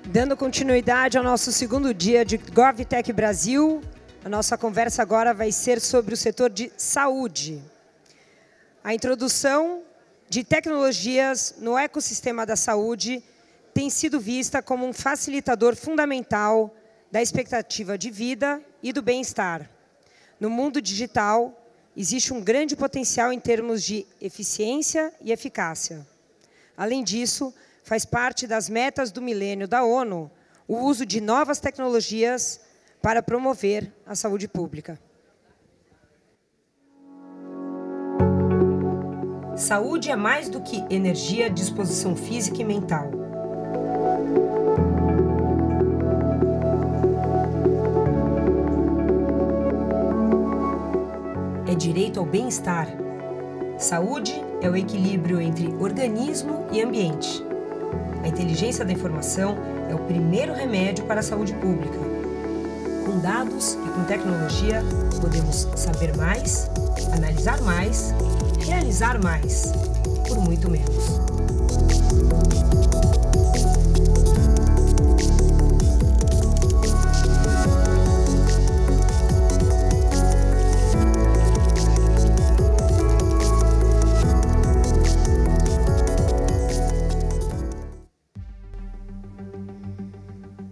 Dando continuidade ao nosso segundo dia de GovTech Brasil, a nossa conversa agora vai ser sobre o setor de saúde. A introdução de tecnologias no ecossistema da saúde tem sido vista como um facilitador fundamental da expectativa de vida e do bem-estar. No mundo digital, existe um grande potencial em termos de eficiência e eficácia. Além disso, faz parte das metas do milênio da ONU o uso de novas tecnologias para promover a saúde pública. Saúde é mais do que energia, disposição física e mental. É direito ao bem-estar. Saúde é o equilíbrio entre organismo e ambiente. A inteligência da informação é o primeiro remédio para a saúde pública. Com dados e com tecnologia, podemos saber mais, analisar mais, realizar mais, por muito menos.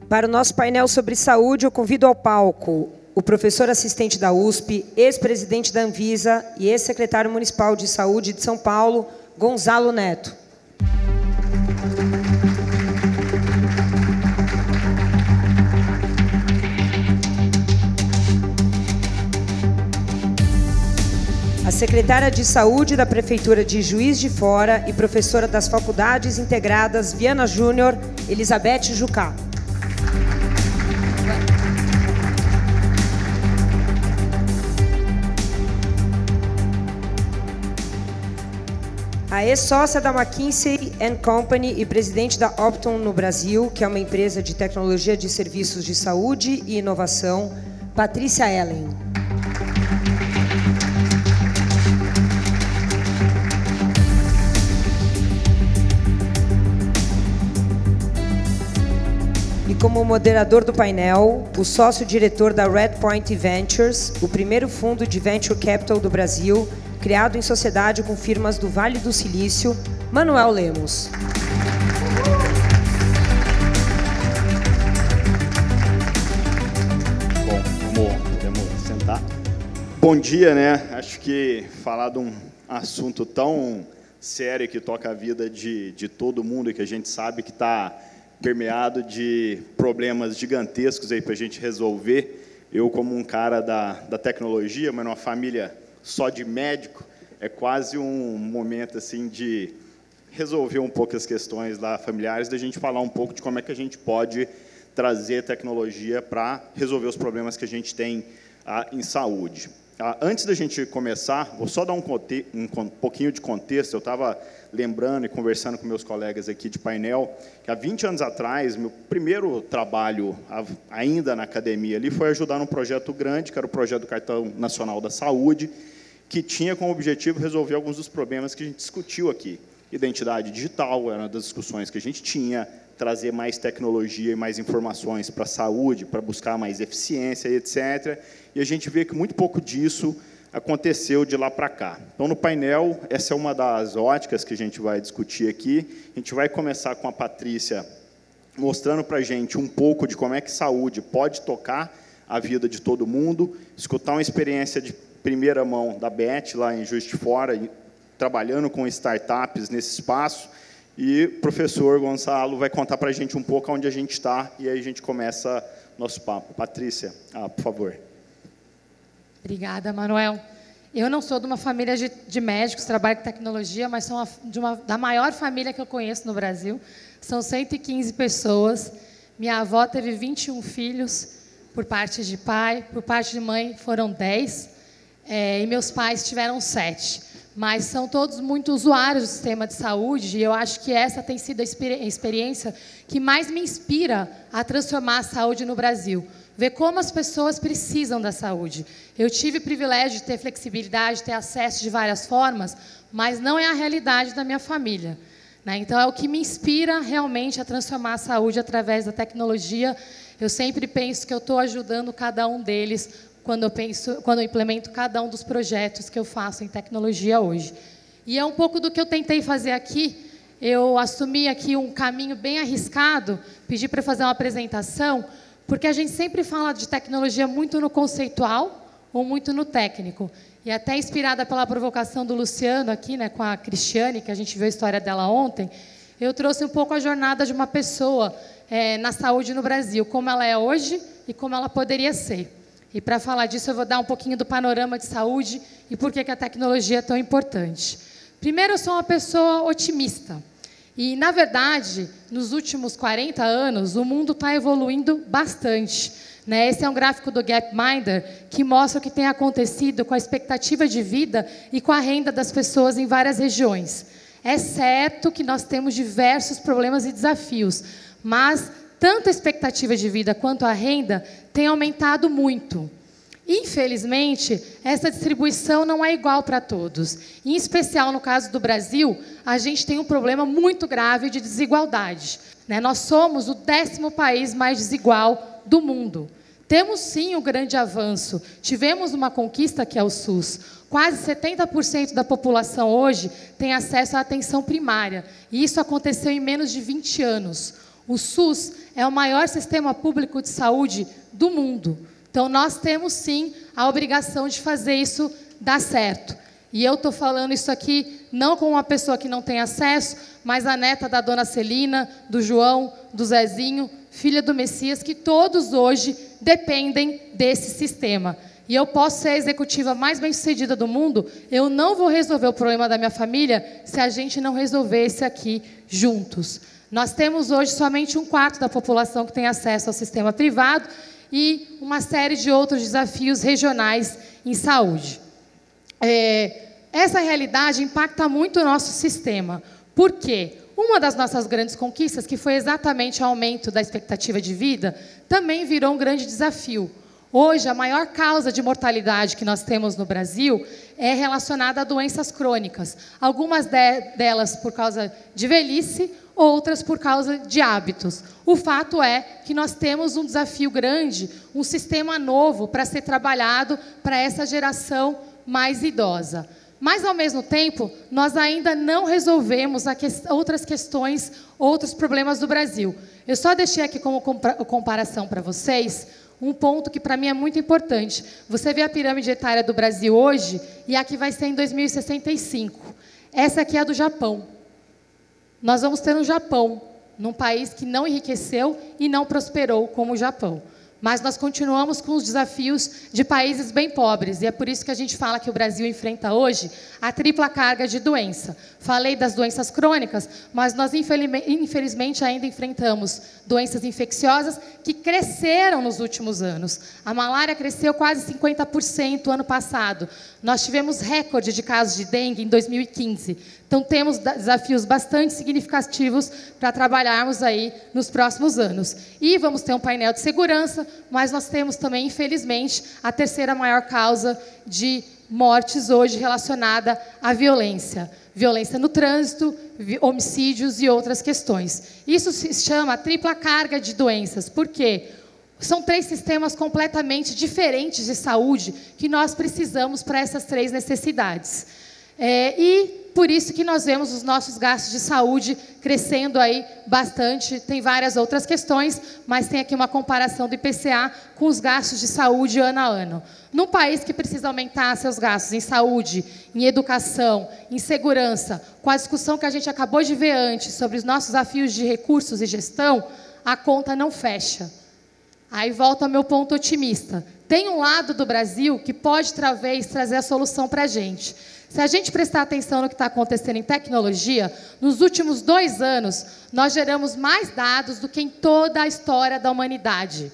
Para o nosso painel sobre saúde, eu convido ao palco o professor assistente da USP, ex-presidente da Anvisa e ex-secretário municipal de saúde de São Paulo, Gonzalo Neto. A secretária de Saúde da Prefeitura de Juiz de Fora e professora das Faculdades Integradas Viana Júnior, Elizabeth Jucá. A ex-sócia da McKinsey & Company e presidente da Optum no Brasil, que é uma empresa de tecnologia de serviços de saúde e inovação, Patrícia Ellen. E como moderador do painel, o sócio-diretor da Redpoint Ventures, o primeiro fundo de venture capital do Brasil, criado em sociedade com firmas do Vale do Silício, Manuel Lemos. Bom, podemos sentar. Bom dia, né? Acho que falar de um assunto tão sério que toca a vida de todo mundo e que a gente sabe que está permeado de problemas gigantescos aí para a gente resolver. Eu, como um cara da tecnologia, mas numa família só de médico, é quase um momento assim de resolver um pouco as questões lá familiares, da gente falar um pouco de como é que a gente pode trazer tecnologia para resolver os problemas que a gente tem em saúde. Antes da gente começar, vou só dar um pouquinho de contexto. Eu estava lembrando e conversando com meus colegas aqui de painel, que há 20 anos atrás, meu primeiro trabalho, ainda na academia, ali, foi ajudar num projeto grande, que era o projeto do Cartão Nacional da Saúde, que tinha como objetivo resolver alguns dos problemas que a gente discutiu aqui. Identidade digital era uma das discussões que a gente tinha, trazer mais tecnologia e mais informações para a saúde, para buscar mais eficiência, etc. E a gente vê que muito pouco disso aconteceu de lá para cá. Então, no painel, essa é uma das óticas que a gente vai discutir aqui. A gente vai começar com a Patrícia mostrando para a gente um pouco de como é que saúde pode tocar a vida de todo mundo, escutar uma experiência de primeira mão da Beth, lá em Juiz de Fora, trabalhando com startups nesse espaço, e o professor Gonçalo vai contar para a gente um pouco onde a gente está, e aí a gente começa nosso papo. Patrícia, por favor. Obrigada, Manuel. Eu não sou de uma família de médicos, trabalho com tecnologia, mas sou da maior família que eu conheço no Brasil. São 115 pessoas. Minha avó teve 21 filhos, por parte de pai, por parte de mãe foram 10, e meus pais tiveram 7. mas são todos muito usuários do sistema de saúde, e eu acho que essa tem sido a experiência que mais me inspira a transformar a saúde no Brasil. Ver como as pessoas precisam da saúde. Eu tive o privilégio de ter flexibilidade, de ter acesso de várias formas, mas não é a realidade da minha família, né? Então, é o que me inspira realmente a transformar a saúde através da tecnologia. Eu sempre penso que eu estou ajudando cada um deles quando eu implemento cada um dos projetos que eu faço em tecnologia hoje. E é um pouco do que eu tentei fazer aqui. Eu assumi aqui um caminho bem arriscado, pedi para fazer uma apresentação, porque a gente sempre fala de tecnologia muito no conceitual ou muito no técnico. E até inspirada pela provocação do Luciano aqui, né, com a Cristiane, que a gente viu a história dela ontem, eu trouxe um pouco a jornada de uma pessoa na saúde no Brasil, como ela é hoje e como ela poderia ser. E para falar disso, eu vou dar um pouquinho do panorama de saúde e por que a tecnologia é tão importante. Primeiro, eu sou uma pessoa otimista. E, na verdade, nos últimos 40 anos, o mundo está evoluindo bastante, né? Esse é um gráfico do Gapminder que mostra o que tem acontecido com a expectativa de vida e com a renda das pessoas em várias regiões. É certo que nós temos diversos problemas e desafios, mas tanto a expectativa de vida quanto a renda tem aumentado muito. Infelizmente, essa distribuição não é igual para todos. Em especial, no caso do Brasil, a gente tem um problema muito grave de desigualdade, né? Nós somos o 10º país mais desigual do mundo. Temos, sim, um grande avanço. Tivemos uma conquista que é o SUS. Quase 70% da população hoje tem acesso à atenção primária. E isso aconteceu em menos de 20 anos. O SUS é o maior sistema público de saúde do mundo. Então, nós temos, sim, a obrigação de fazer isso dar certo. E eu estou falando isso aqui não como uma pessoa que não tem acesso, mas a neta da dona Celina, do João, do Zezinho, filha do Messias, que todos hoje dependem desse sistema. E eu posso ser a executiva mais bem-sucedida do mundo, eu não vou resolver o problema da minha família se a gente não resolver esse aqui juntos. Nós temos hoje somente 1/4 da população que tem acesso ao sistema privado, e uma série de outros desafios regionais em saúde. Essa realidade impacta muito o nosso sistema. Por quê? Uma das nossas grandes conquistas, que foi exatamente o aumento da expectativa de vida, também virou um grande desafio. Hoje, a maior causa de mortalidade que nós temos no Brasil é relacionada a doenças crônicas. Algumas delas por causa de velhice, outras por causa de hábitos. O fato é que nós temos um desafio grande, um sistema novo para ser trabalhado para essa geração mais idosa. Mas, ao mesmo tempo, nós ainda não resolvemos outras questões, outros problemas do Brasil. Eu só deixei aqui como comparação para vocês um ponto que, para mim, é muito importante. Você vê a pirâmide etária do Brasil hoje e a que vai ser em 2065. Essa aqui é a do Japão. Nós vamos ter um Japão, num país que não enriqueceu e não prosperou como o Japão. Mas nós continuamos com os desafios de países bem pobres. E é por isso que a gente fala que o Brasil enfrenta hoje a tripla carga de doença. Falei das doenças crônicas, mas nós, infelizmente, ainda enfrentamos doenças infecciosas que cresceram nos últimos anos. A malária cresceu quase 50% ano passado. Nós tivemos recorde de casos de dengue em 2015. Então, temos desafios bastante significativos para trabalharmos aí nos próximos anos. E vamos ter um painel de segurança, mas nós temos também, infelizmente, a terceira maior causa de mortes hoje relacionada à violência. Violência no trânsito, homicídios e outras questões. Isso se chama tripla carga de doenças. Por quê? São 3 sistemas completamente diferentes de saúde que nós precisamos para essas 3 necessidades. E por isso que nós vemos os nossos gastos de saúde crescendo aí bastante. Tem várias outras questões, mas tem aqui uma comparação do IPCA com os gastos de saúde ano a ano. Num país que precisa aumentar seus gastos em saúde, em educação, em segurança, com a discussão que a gente acabou de ver antes sobre os nossos desafios de recursos e gestão, a conta não fecha. Aí volta ao meu ponto otimista. Tem um lado do Brasil que pode, talvez, trazer a solução para a gente. Se a gente prestar atenção no que está acontecendo em tecnologia, nos últimos 2 anos, nós geramos mais dados do que em toda a história da humanidade.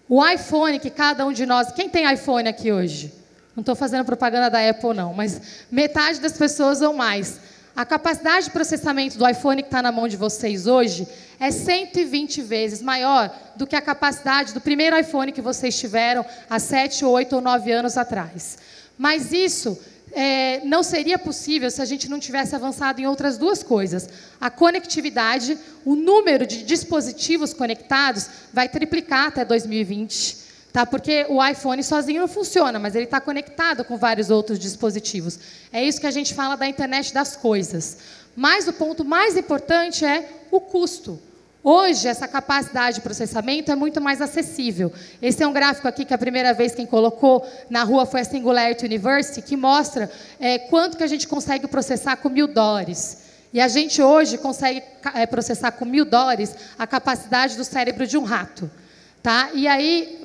O iPhone que cada um de nós... Quem tem iPhone aqui hoje? Não estou fazendo propaganda da Apple, não, mas metade das pessoas ou mais. A capacidade de processamento do iPhone que está na mão de vocês hoje é 120 vezes maior do que a capacidade do primeiro iPhone que vocês tiveram há 7, 8 ou 9 anos atrás. Mas isso não seria possível se a gente não tivesse avançado em outras duas coisas. A conectividade, o número de dispositivos conectados vai triplicar até 2020. Tá? Porque o iPhone sozinho não funciona, mas ele está conectado com vários outros dispositivos. É isso que a gente fala da internet das coisas. Mas o ponto mais importante é o custo. Hoje, essa capacidade de processamento é muito mais acessível. Esse é um gráfico aqui que a primeira vez quem colocou na rua foi a Singularity University, que mostra quanto que a gente consegue processar com $1.000. E a gente hoje consegue processar com $1.000 a capacidade do cérebro de um rato. Tá? E aí,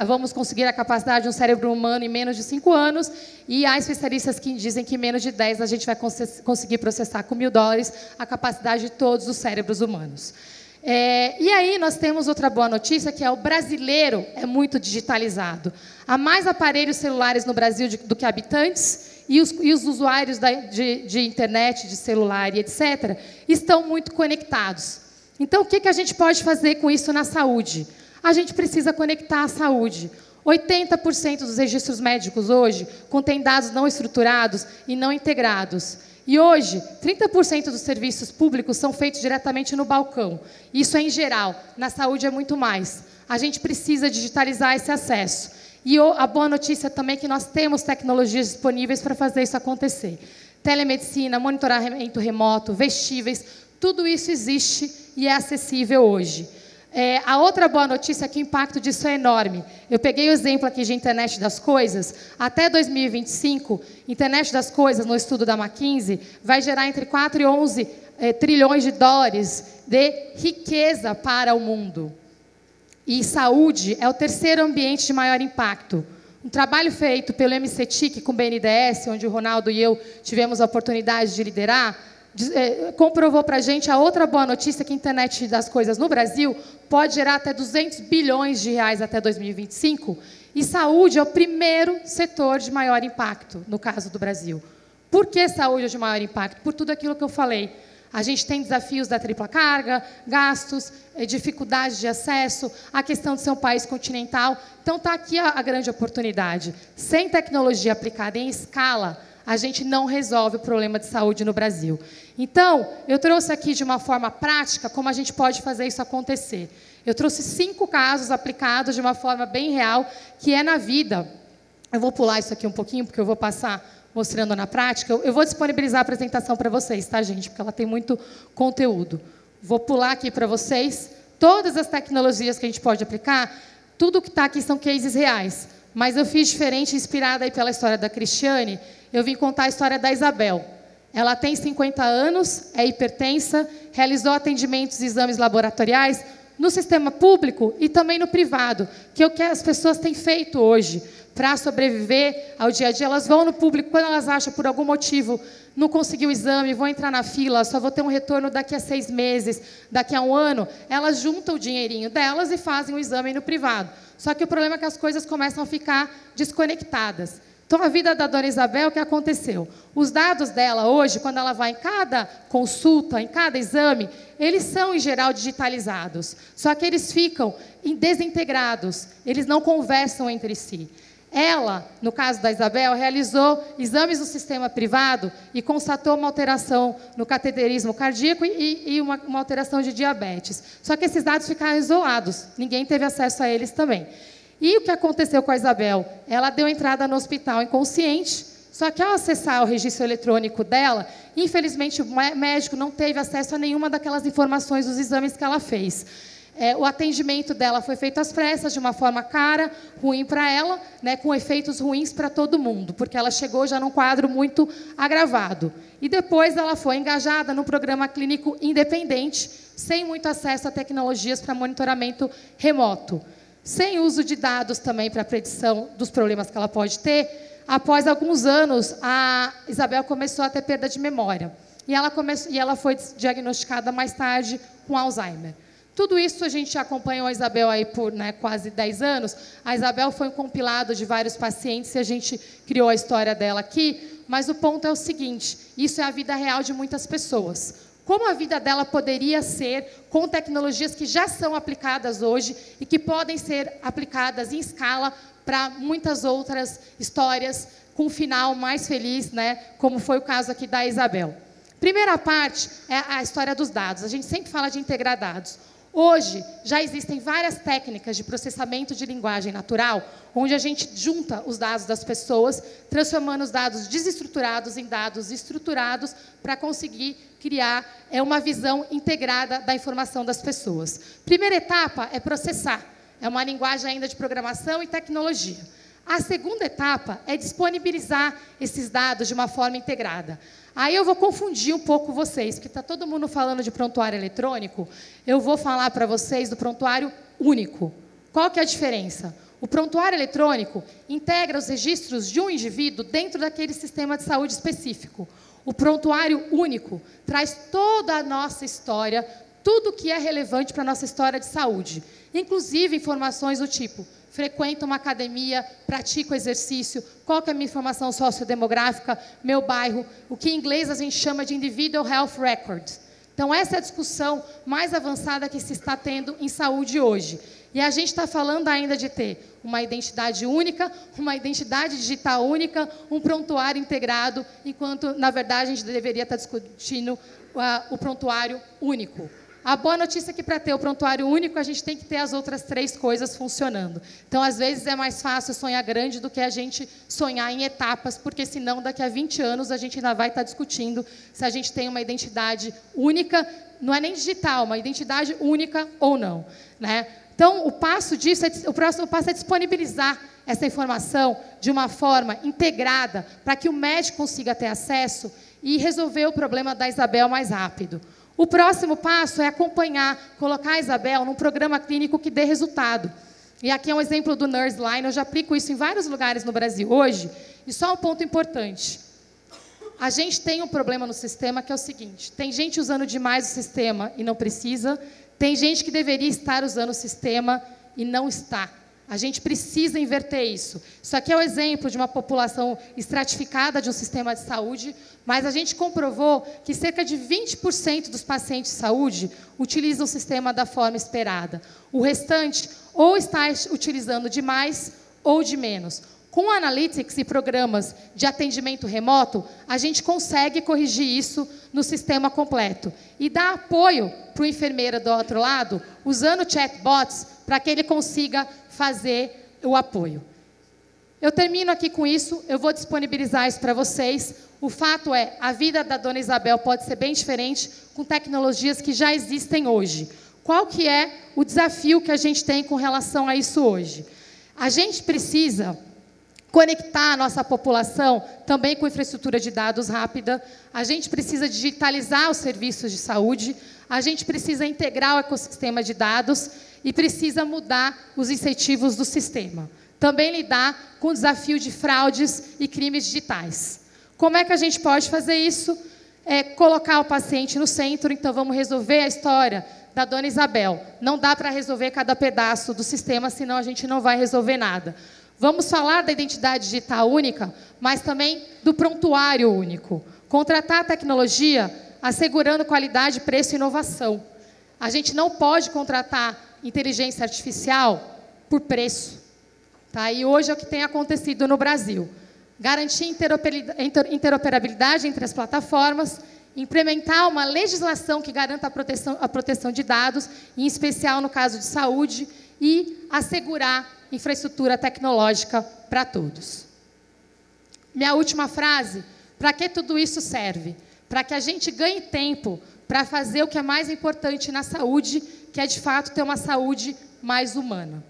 vamos conseguir a capacidade de um cérebro humano em menos de 5 anos, e há especialistas que dizem que em menos de 10 a gente vai conseguir processar com $1.000 a capacidade de todos os cérebros humanos. E aí nós temos outra boa notícia, que é o brasileiro é muito digitalizado. Há mais aparelhos celulares no Brasil do que habitantes, e os usuários de internet, de celular e etc., estão muito conectados. Então, o que a gente pode fazer com isso na saúde? A gente precisa conectar a saúde. 80% dos registros médicos hoje contêm dados não estruturados e não integrados. E hoje, 30% dos serviços públicos são feitos diretamente no balcão. Isso é em geral. Na saúde é muito mais. A gente precisa digitalizar esse acesso. E a boa notícia também é que nós temos tecnologias disponíveis para fazer isso acontecer. Telemedicina, monitoramento remoto, vestíveis, tudo isso existe e é acessível hoje. A outra boa notícia é que o impacto disso é enorme. Eu peguei o exemplo aqui de internet das coisas. Até 2025, internet das coisas, no estudo da McKinsey, vai gerar entre 4 e 11 trilhões de dólares de riqueza para o mundo. E saúde é o terceiro ambiente de maior impacto. Um trabalho feito pelo MCTIC com o BNDES, onde o Ronaldo e eu tivemos a oportunidade de liderar, comprovou para a gente a outra boa notícia, que a internet das coisas no Brasil pode gerar até 200 bilhões de reais até 2025, e saúde é o primeiro setor de maior impacto, no caso do Brasil. Por que saúde é de maior impacto? Por tudo aquilo que eu falei. A gente tem desafios da tripla carga, gastos, dificuldades de acesso, a questão de ser um país continental. Então, está aqui a grande oportunidade. Sem tecnologia aplicada em escala, a gente não resolve o problema de saúde no Brasil. Então, eu trouxe aqui de uma forma prática como a gente pode fazer isso acontecer. Eu trouxe 5 casos aplicados de uma forma bem real, que é na vida. Eu vou pular isso aqui um pouquinho, porque eu vou passar mostrando na prática. Eu vou disponibilizar a apresentação para vocês, tá, gente? Porque ela tem muito conteúdo. Vou pular aqui para vocês. Todas as tecnologias que a gente pode aplicar, tudo que está aqui são cases reais. Mas eu fiz diferente, inspirada aí pela história da Cristiane. Eu vim contar a história da Isabel. Ela tem 50 anos, é hipertensa, realizou atendimentos e exames laboratoriais no sistema público e também no privado, que é o que as pessoas têm feito hoje. Para sobreviver ao dia a dia, elas vão no público, quando elas acham, por algum motivo, não conseguiu o exame, vão entrar na fila, só vou ter um retorno daqui a 6 meses, daqui a 1 ano, elas juntam o dinheirinho delas e fazem o exame no privado. Só que o problema é que as coisas começam a ficar desconectadas. Então, a vida da dona Isabel, o que aconteceu? Os dados dela hoje, quando ela vai em cada consulta, em cada exame, eles são, em geral, digitalizados. Só que eles ficam desintegrados, eles não conversam entre si. Ela, no caso da Isabel, realizou exames no sistema privado e constatou uma alteração no cateterismo cardíaco e uma alteração de diabetes. Só que esses dados ficaram isolados, ninguém teve acesso a eles também. E o que aconteceu com a Isabel? Ela deu entrada no hospital inconsciente, só que ao acessar o registro eletrônico dela, infelizmente o médico não teve acesso a nenhuma daquelas informações dos exames que ela fez. O atendimento dela foi feito às pressas, de uma forma cara, ruim para ela, né, com efeitos ruins para todo mundo, porque ela chegou já num quadro muito agravado. E depois ela foi engajada num programa clínico independente, sem muito acesso a tecnologias para monitoramento remoto. Sem uso de dados também para a predição dos problemas que ela pode ter. Após alguns anos, a Isabel começou a ter perda de memória. E ela foi diagnosticada mais tarde com Alzheimer. Tudo isso a gente acompanhou a Isabel aí por quase 10 anos. A Isabel foi um compilado de vários pacientes e a gente criou a história dela aqui, mas o ponto é o seguinte, isso é a vida real de muitas pessoas. Como a vida dela poderia ser com tecnologias que já são aplicadas hoje e que podem ser aplicadas em escala para muitas outras histórias com um final mais feliz, como foi o caso aqui da Isabel. Primeira parte é a história dos dados. A gente sempre fala de integrar dados. Hoje, já existem várias técnicas de processamento de linguagem natural, onde a gente junta os dados das pessoas, transformando os dados desestruturados em dados estruturados, para conseguir criar uma visão integrada da informação das pessoas. Primeira etapa é processar. É uma linguagem ainda de programação e tecnologia. A segunda etapa é disponibilizar esses dados de uma forma integrada. Aí eu vou confundir um pouco vocês, porque está todo mundo falando de prontuário eletrônico, eu vou falar para vocês do prontuário único. Qual que é a diferença? O prontuário eletrônico integra os registros de um indivíduo dentro daquele sistema de saúde específico. O prontuário único traz toda a nossa história, tudo que é relevante para a nossa história de saúde, inclusive informações do tipo: frequento uma academia, pratico exercício, qual que é a minha informação sociodemográfica, meu bairro, o que em inglês a gente chama de Individual Health Record. Então, essa é a discussão mais avançada que se está tendo em saúde hoje. E a gente está falando ainda de ter uma identidade única, uma identidade digital única, um prontuário integrado, enquanto, na verdade, a gente deveria estar discutindo o prontuário único. A boa notícia é que, para ter o prontuário único, a gente tem que ter as outras 3 coisas funcionando. Então, às vezes, é mais fácil sonhar grande do que a gente sonhar em etapas, porque, senão, daqui a 20 anos, a gente ainda vai estar discutindo se a gente tem uma identidade única, não é nem digital, uma identidade única ou não. Então, o próximo passo é disponibilizar essa informação de uma forma integrada, para que o médico consiga ter acesso e resolver o problema da Isabel mais rápido. O próximo passo é acompanhar, colocar a Isabel num programa clínico que dê resultado. E aqui é um exemplo do NurseLine, eu já aplico isso em vários lugares no Brasil hoje. E só um ponto importante. A gente tem um problema no sistema que é o seguinte: tem gente usando demais o sistema e não precisa, tem gente que deveria estar usando o sistema e não está. A gente precisa inverter isso. Isso aqui é o exemplo de uma população estratificada de um sistema de saúde, mas a gente comprovou que cerca de 20% dos pacientes de saúde utilizam o sistema da forma esperada. O restante ou está utilizando de mais ou de menos. Com analytics e programas de atendimento remoto, a gente consegue corrigir isso no sistema completo. E dar apoio para o enfermeiro do outro lado, usando chatbots, para que ele consiga fazer o apoio. Eu termino aqui com isso, eu vou disponibilizar isso para vocês. O fato é, a vida da dona Isabel pode ser bem diferente com tecnologias que já existem hoje. Qual que é o desafio que a gente tem com relação a isso hoje? A gente precisa conectar a nossa população também com infraestrutura de dados rápida, a gente precisa digitalizar os serviços de saúde, a gente precisa integrar o ecossistema de dados e precisa mudar os incentivos do sistema. Também lidar com o desafio de fraudes e crimes digitais. Como é que a gente pode fazer isso? Colocar o paciente no centro, então vamos resolver a história da dona Isabel. Não dá para resolver cada pedaço do sistema, senão a gente não vai resolver nada. Vamos falar da identidade digital única, mas também do prontuário único. Contratar a tecnologia assegurando qualidade, preço e inovação. A gente não pode contratar inteligência artificial por preço. Tá? E hoje é o que tem acontecido no Brasil. Garantir interoperabilidade entre as plataformas, implementar uma legislação que garanta a proteção de dados, em especial no caso de saúde, e assegurar infraestrutura tecnológica para todos. Minha última frase: para que tudo isso serve? Para que a gente ganhe tempo para fazer o que é mais importante na saúde, que é, de fato, ter uma saúde mais humana.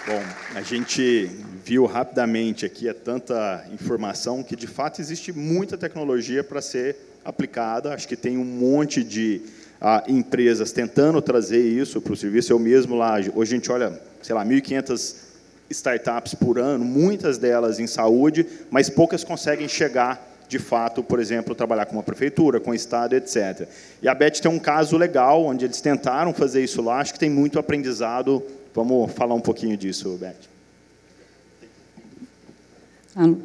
Bom, a gente viu rapidamente aqui tanta informação que, de fato, existe muita tecnologia para ser aplicada. Acho que tem um monte de empresas tentando trazer isso para o serviço. Eu mesmo lá, hoje a gente olha, sei lá, 1.500 startups por ano, muitas delas em saúde, mas poucas conseguem chegar de fato, por exemplo, trabalhar com uma prefeitura, com o Estado, etc. E a Beth tem um caso legal, onde eles tentaram fazer isso lá, acho que tem muito aprendizado. Vamos falar um pouquinho disso, Beth. Alô.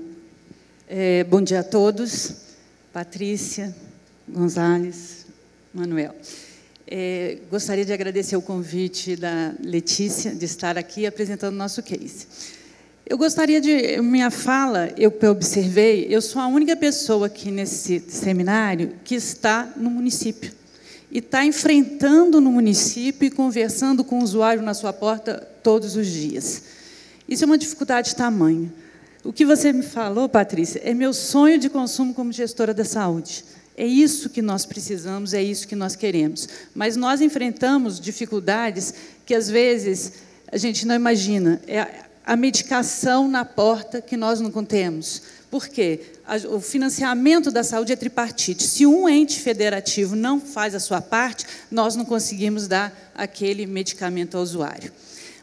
Bom dia a todos. Patrícia, Gonzalez, Manuel. Gostaria de agradecer o convite da Letícia de estar aqui apresentando o nosso case. Eu gostaria de... Minha fala, eu observei, eu sou a única pessoa aqui nesse seminário que está no município. E está enfrentando no município e conversando com o usuário na sua porta todos os dias. Isso é uma dificuldade de tamanho. O que você me falou, Patrícia, é meu sonho de consumo como gestora da saúde. É isso que nós precisamos, é isso que nós queremos. Mas nós enfrentamos dificuldades que, às vezes, a gente não imagina. É a medicação na porta que nós não temos. Por quê? O financiamento da saúde é tripartite. Se um ente federativo não faz a sua parte, nós não conseguimos dar aquele medicamento ao usuário.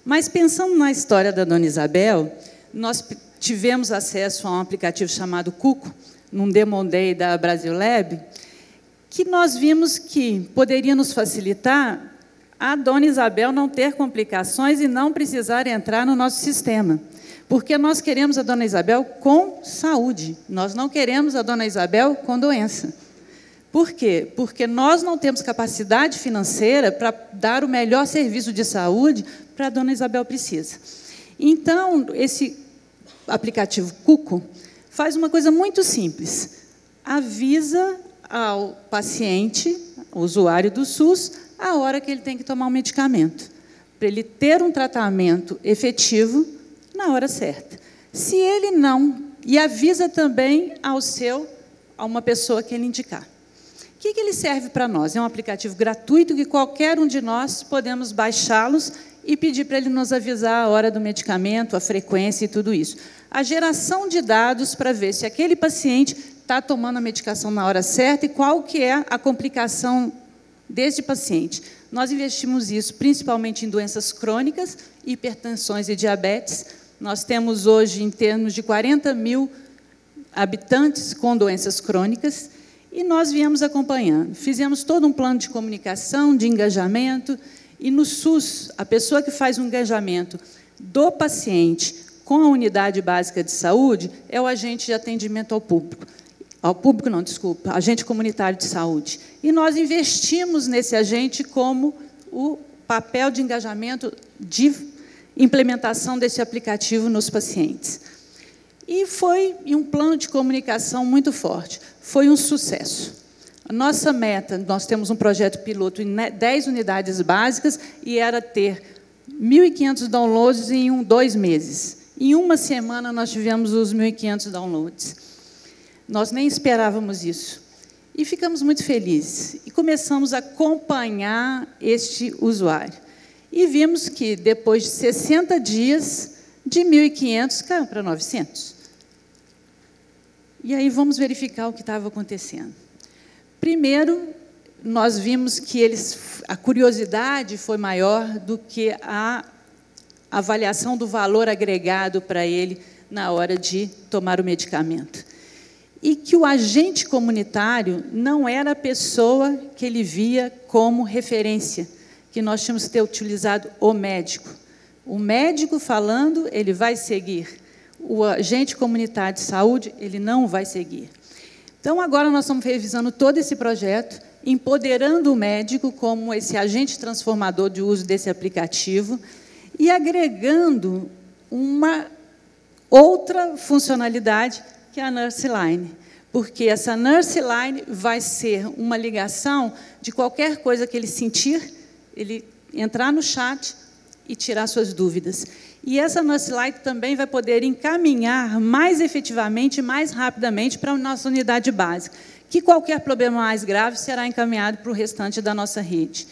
Mas, pensando na história da Dona Isabel, nós tivemos acesso a um aplicativo chamado Cuco, num Demo Day da Brasil Lab, que nós vimos que poderia nos facilitar a Dona Isabel não ter complicações e não precisar entrar no nosso sistema. Porque nós queremos a Dona Isabel com saúde, nós não queremos a Dona Isabel com doença. Por quê? Porque nós não temos capacidade financeira para dar o melhor serviço de saúde para a Dona Isabel precisa. Então, esse aplicativo Cuco faz uma coisa muito simples. Avisa ao paciente, ao usuário do SUS, a hora que ele tem que tomar um medicamento, para ele ter um tratamento efetivo na hora certa. Se ele não, e avisa também a uma pessoa que ele indicar. O que ele serve para nós? É um aplicativo gratuito que qualquer um de nós podemos baixá-los e pedir para ele nos avisar a hora do medicamento, a frequência e tudo isso. A geração de dados para ver se aquele paciente está tomando a medicação na hora certa e qual que é a complicação desse paciente. Nós investimos isso principalmente em doenças crônicas, hipertensões e diabetes. Nós temos hoje, em termos de 40 mil habitantes com doenças crônicas, e nós viemos acompanhando. Fizemos todo um plano de comunicação, de engajamento, e no SUS, a pessoa que faz um engajamento do paciente com a unidade básica de saúde é o agente de atendimento ao público. Ao público, não, desculpa, agente comunitário de saúde. E nós investimos nesse agente como o papel de engajamento de implementação desse aplicativo nos pacientes. E foi um plano de comunicação muito forte. Foi um sucesso. A nossa meta, nós temos um projeto piloto em 10 unidades básicas e era ter 1.500 downloads em 2 meses. Em uma semana, nós tivemos os 1.500 downloads. Nós nem esperávamos isso. E ficamos muito felizes. E começamos a acompanhar este usuário. E vimos que, depois de 60 dias, de 1.500 caiu para 900. E aí vamos verificar o que estava acontecendo. Primeiro, nós vimos que a curiosidade foi maior do que a avaliação do valor agregado para ele na hora de tomar o medicamento. E que o agente comunitário não era a pessoa que ele via como referência, que nós tínhamos que ter utilizado o médico. O médico falando, ele vai seguir. O agente comunitário de saúde, ele não vai seguir. Então, agora nós estamos revisando todo esse projeto, empoderando o médico como esse agente transformador de uso desse aplicativo e agregando uma outra funcionalidade, que é a Nurse Line. Porque essa Nurse Line vai ser uma ligação de qualquer coisa que ele sentir, ele entrar no chat e tirar suas dúvidas. E essa Nurse Line também vai poder encaminhar mais efetivamente, mais rapidamente para a nossa unidade básica, que qualquer problema mais grave será encaminhado para o restante da nossa rede.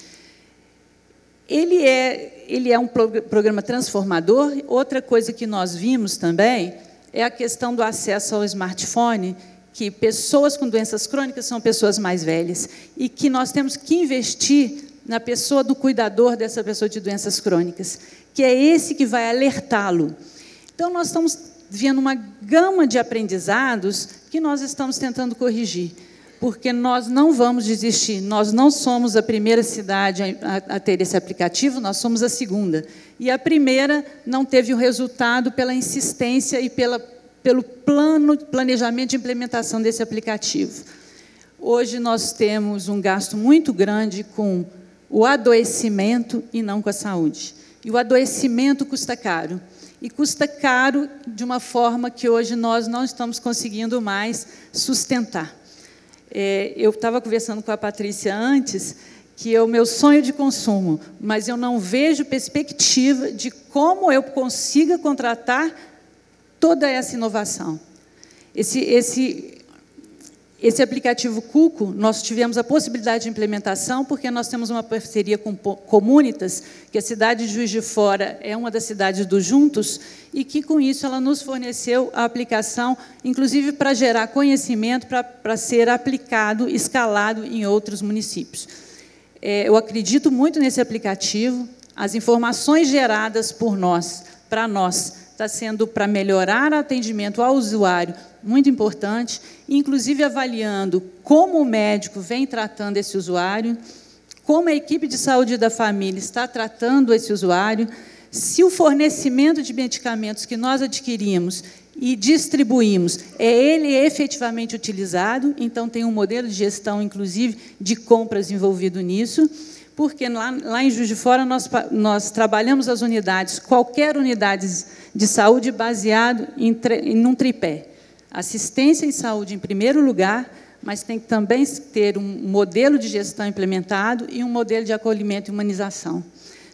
Ele é um programa transformador. Outra coisa que nós vimos também é a questão do acesso ao smartphone, que pessoas com doenças crônicas são pessoas mais velhas, e que nós temos que investir na pessoa do cuidador dessa pessoa de doenças crônicas, que é esse que vai alertá-lo. Então, nós estamos vendo uma gama de aprendizados que nós estamos tentando corrigir, porque nós não vamos desistir. Nós não somos a primeira cidade a ter esse aplicativo, nós somos a segunda. E a primeira não teve o resultado pela insistência e pelo planejamento de implementação desse aplicativo. Hoje nós temos um gasto muito grande com o adoecimento e não com a saúde. E o adoecimento custa caro. E custa caro de uma forma que hoje nós não estamos conseguindo mais sustentar. Eu estava conversando com a Patrícia antes, que é o meu sonho de consumo, mas eu não vejo perspectiva de como eu consiga contratar toda essa inovação. Esse aplicativo Cuco, nós tivemos a possibilidade de implementação, porque nós temos uma parceria com Comunitas, que a cidade de Juiz de Fora é uma das cidades do Juntos, e que, com isso, ela nos forneceu a aplicação, inclusive para gerar conhecimento, para ser aplicado, escalado em outros municípios. Eu acredito muito nesse aplicativo. As informações geradas por nós, para nós, está sendo para melhorar o atendimento ao usuário, muito importante, inclusive avaliando como o médico vem tratando esse usuário, como a equipe de saúde da família está tratando esse usuário, se o fornecimento de medicamentos que nós adquirimos e distribuímos, ele é efetivamente utilizado, então tem um modelo de gestão, inclusive, de compras envolvido nisso, porque lá em Juiz de Fora nós trabalhamos as unidades, qualquer unidade de saúde baseado em um tripé. Assistência em saúde em primeiro lugar, mas tem que também ter um modelo de gestão implementado e um modelo de acolhimento e humanização.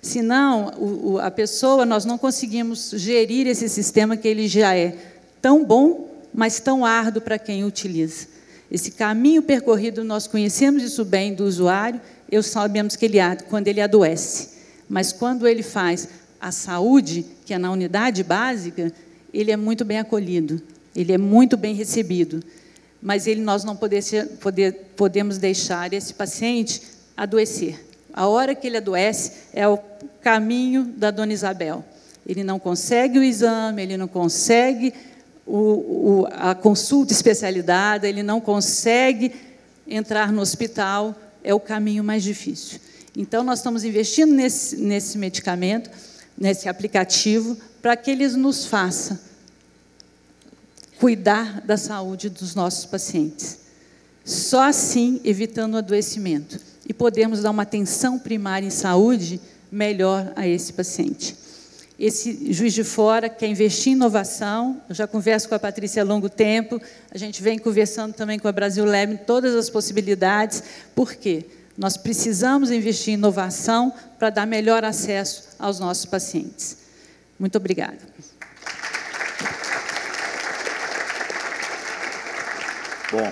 Senão, a pessoa, nós não conseguimos gerir esse sistema que ele já é tão bom, mas tão árduo para quem o utiliza. Esse caminho percorrido, nós conhecemos isso bem do usuário, sabemos que quando ele adoece, mas quando ele faz a saúde, que é na unidade básica, ele é muito bem acolhido, ele é muito bem recebido, mas nós não podemos deixar esse paciente adoecer. A hora que ele adoece é o caminho da dona Isabel. Ele não consegue o exame, ele não consegue a consulta especializada, ele não consegue entrar no hospital, é o caminho mais difícil. Então, nós estamos investindo nesse medicamento, nesse aplicativo, para que eles nos façam cuidar da saúde dos nossos pacientes. Só assim, evitando o adoecimento. E podemos dar uma atenção primária em saúde melhor a esse paciente. Esse Juiz de Fora quer investir em inovação. Eu já converso com a Patrícia há longo tempo. A gente vem conversando também com a Brasil Lab em todas as possibilidades. Por quê? Nós precisamos investir em inovação para dar melhor acesso aos nossos pacientes. Muito obrigada. Bom,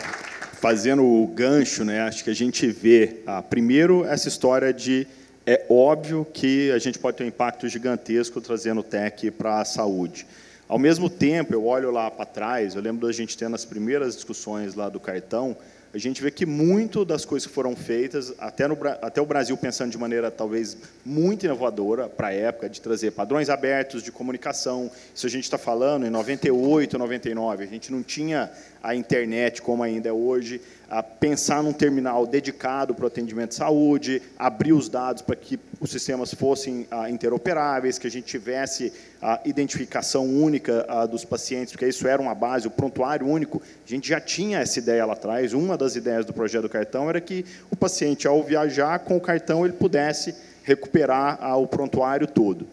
fazendo o gancho, né, acho que a gente vê, primeiro, essa história de é óbvio que a gente pode ter um impacto gigantesco trazendo tech para a saúde. Ao mesmo tempo, eu olho lá para trás, eu lembro da gente tendo as primeiras discussões lá do cartão, a gente vê que muito das coisas que foram feitas, até o Brasil pensando de maneira talvez muito inovadora para a época, de trazer padrões abertos de comunicação. Isso a gente está falando em 98, 99, a gente não tinha a internet como ainda é hoje, a pensar num terminal dedicado para o atendimento de saúde, abrir os dados para que os sistemas fossem interoperáveis, que a gente tivesse a identificação única dos pacientes, porque isso era uma base, o prontuário único. A gente já tinha essa ideia lá atrás. Uma das ideias do projeto do cartão era que o paciente, ao viajar com o cartão, ele pudesse recuperar o prontuário todo.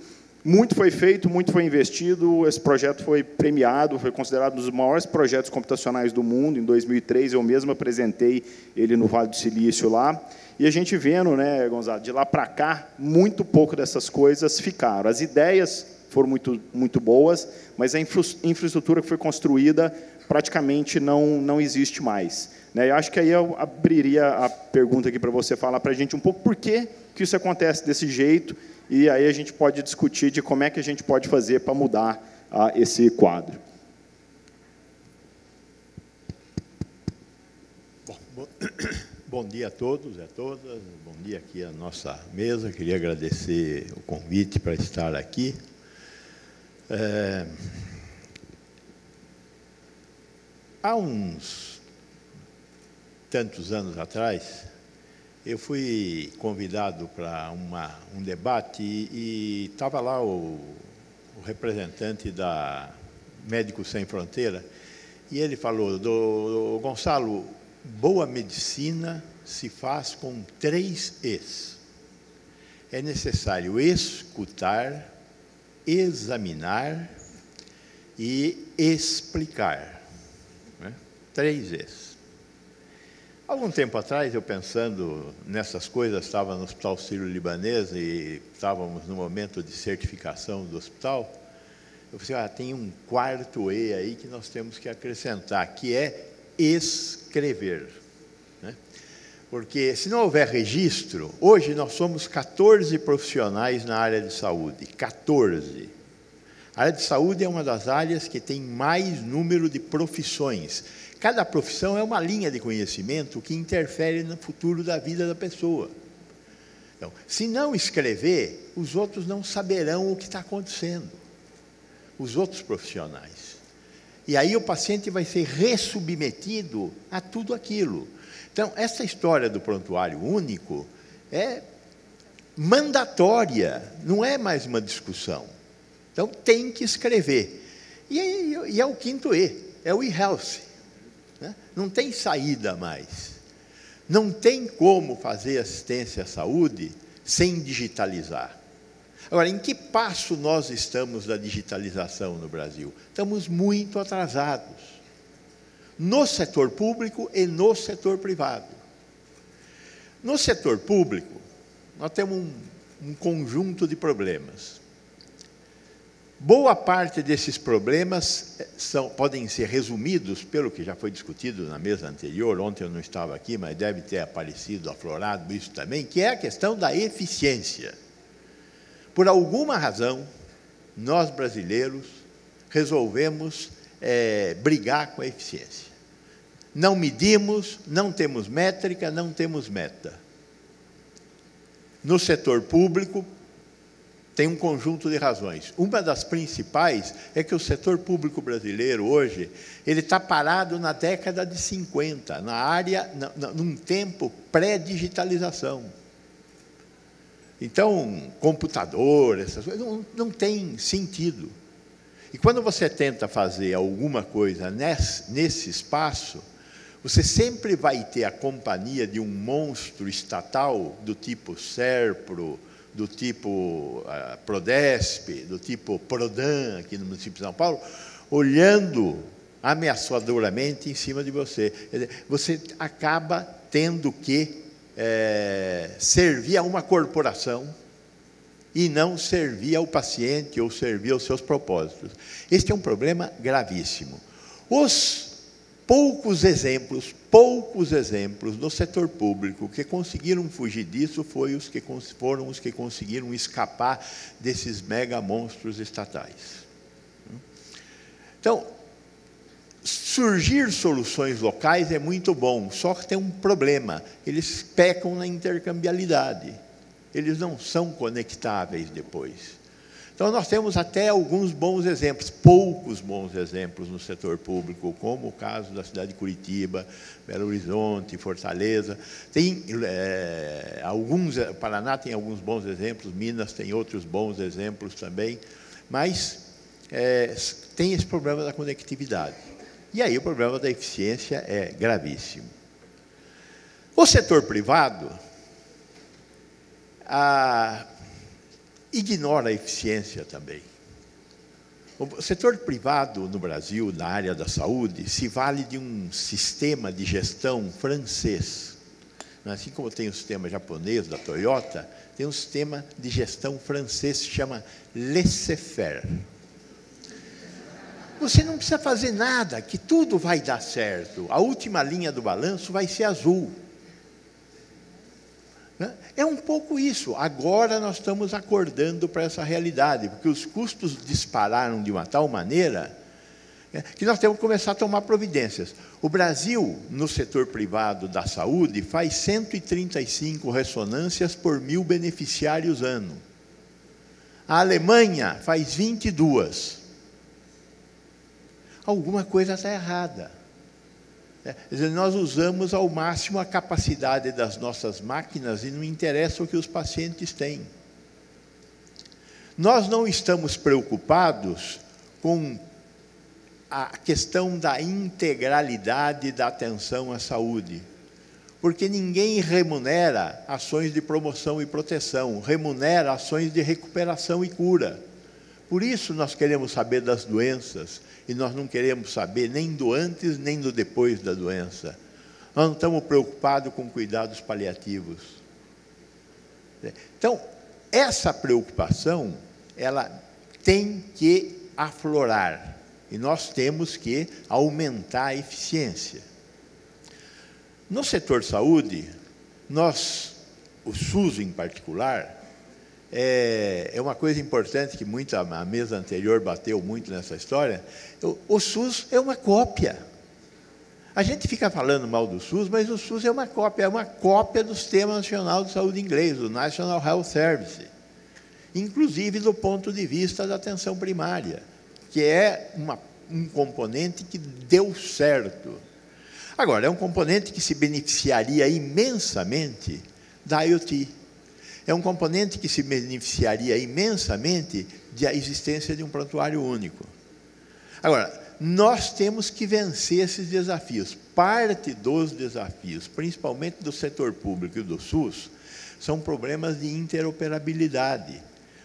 Muito foi feito, muito foi investido, esse projeto foi premiado, foi considerado um dos maiores projetos computacionais do mundo. Em 2003, eu mesmo apresentei ele no Vale do Silício lá. E a gente vendo, né, Gonzalo, de lá para cá, muito pouco dessas coisas ficaram. As ideias foram muito boas, mas a infraestrutura que foi construída praticamente não existe mais. Né? Eu acho que aí eu abriria a pergunta aqui para você falar para a gente um pouco por que isso acontece desse jeito, e aí a gente pode discutir de como é que a gente pode fazer para mudar esse quadro. Bom dia a todos e a todas, bom dia aqui à nossa mesa. Queria agradecer o convite para estar aqui. Há uns tantos anos atrás, eu fui convidado para um debate e estava lá o representante da Médicos Sem Fronteira, e ele falou: Gonçalo, boa medicina se faz com 3 Es. É necessário escutar, examinar e explicar. 3 Es. Algum tempo atrás, eu pensando nessas coisas, estava no Hospital Sírio-Libanês e estávamos no momento de certificação do hospital. Eu falei, tem um 4º E aí que nós temos que acrescentar, que é escrever. Porque, se não houver registro, hoje nós somos 14 profissionais na área de saúde, 14. A área de saúde é uma das áreas que tem mais número de profissões. Cada profissão é uma linha de conhecimento que interfere no futuro da vida da pessoa. Então, se não escrever, os outros não saberão o que está acontecendo. Os outros profissionais. E aí o paciente vai ser ressubmetido a tudo aquilo. Então, essa história do prontuário único é mandatória, não é mais uma discussão. Então, tem que escrever. E é o 5º E, é o e-health. Não tem saída mais. Não tem como fazer assistência à saúde sem digitalizar. Agora, em que passo nós estamos da digitalização no Brasil? Estamos muito atrasados. No setor público e no setor privado. No setor público, nós temos um conjunto de problemas. Boa parte desses problemas podem ser resumidos pelo que já foi discutido na mesa anterior. Ontem eu não estava aqui, mas deve ter aparecido, aflorado isso também, que é a questão da eficiência. Por alguma razão, nós brasileiros resolvemos brigar com a eficiência. Não medimos, não temos métrica, não temos meta. No setor público, tem um conjunto de razões. Uma das principais é que o setor público brasileiro, hoje, ele está parado na década de 50, num tempo pré-digitalização. Então, computador, essas coisas, não tem sentido. E quando você tenta fazer alguma coisa nesse espaço, você sempre vai ter a companhia de um monstro estatal do tipo SERPRO, do tipo Prodesp, do tipo Prodan, aqui no município de São Paulo, olhando ameaçadoramente em cima de você. Quer dizer, você acaba tendo que servir a uma corporação e não servir ao paciente ou servir aos seus propósitos. Este é um problema gravíssimo. Os poucos exemplos no setor público que conseguiram fugir disso foram os que conseguiram escapar desses mega monstros estatais. Então, surgir soluções locais é muito bom, só que tem um problema: eles pecam na intercambialidade, eles não são conectáveis depois. Então, nós temos até alguns bons exemplos, poucos bons exemplos no setor público, como o caso da cidade de Curitiba, Belo Horizonte, Fortaleza. Tem o Paraná tem alguns bons exemplos, Minas tem outros bons exemplos também, mas tem esse problema da conectividade. E aí o problema da eficiência é gravíssimo. O setor privado ignora a eficiência também. O setor privado no Brasil, na área da saúde, se vale de um sistema de gestão francês. Assim como tem o sistema japonês da Toyota, tem um sistema de gestão francês que se chama laissez-faire. Você não precisa fazer nada, que tudo vai dar certo. A última linha do balanço vai ser azul. É um pouco isso. Agora nós estamos acordando para essa realidade, porque os custos dispararam de uma tal maneira que nós temos que começar a tomar providências. O Brasil, no setor privado da saúde, faz 135 ressonâncias por 1.000 beneficiários ano. A Alemanha faz 22. Alguma coisa está errada. Quer dizer, nós usamos ao máximo a capacidade das nossas máquinas e não interessa o que os pacientes têm. Nós não estamos preocupados com a questão da integralidade da atenção à saúde, porque ninguém remunera ações de promoção e proteção, remunera ações de recuperação e cura. Por isso nós queremos saber das doenças, e nós não queremos saber nem do antes nem do depois da doença. Nós não estamos preocupados com cuidados paliativos. Então, essa preocupação, ela tem que aflorar, e nós temos que aumentar a eficiência. No setor saúde, o SUS em particular, é uma coisa importante que a mesa anterior bateu muito nessa história. O SUS é uma cópia. A gente fica falando mal do SUS, mas o SUS é uma cópia do Sistema Nacional de Saúde inglês, do National Health Service, inclusive do ponto de vista da atenção primária, que é um componente que deu certo. Agora, é um componente que se beneficiaria imensamente da IoT. É um componente que se beneficiaria imensamente da existência de um prontuário único. Agora, nós temos que vencer esses desafios. Parte dos desafios, principalmente do setor público e do SUS, são problemas de interoperabilidade.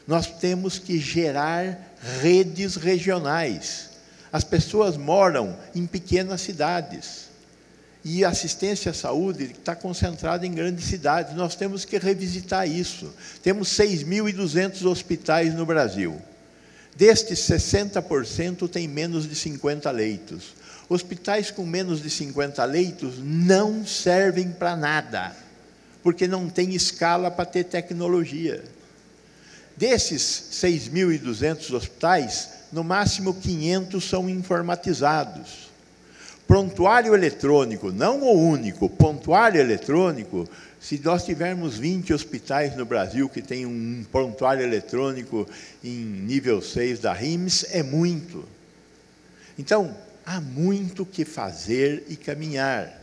Nós temos que gerar redes regionais. As pessoas moram em pequenas cidades. E a assistência à saúde está concentrada em grandes cidades. Nós temos que revisitar isso. Temos 6.200 hospitais no Brasil. Destes, 60% têm menos de 50 leitos. Hospitais com menos de 50 leitos não servem para nada, porque não tem escala para ter tecnologia. Desses 6.200 hospitais, no máximo 500 são informatizados. Prontuário eletrônico, não o único, prontuário eletrônico, se nós tivermos 20 hospitais no Brasil que têm um prontuário eletrônico em nível 6 da RIMS, é muito. Então, há muito que fazer e caminhar.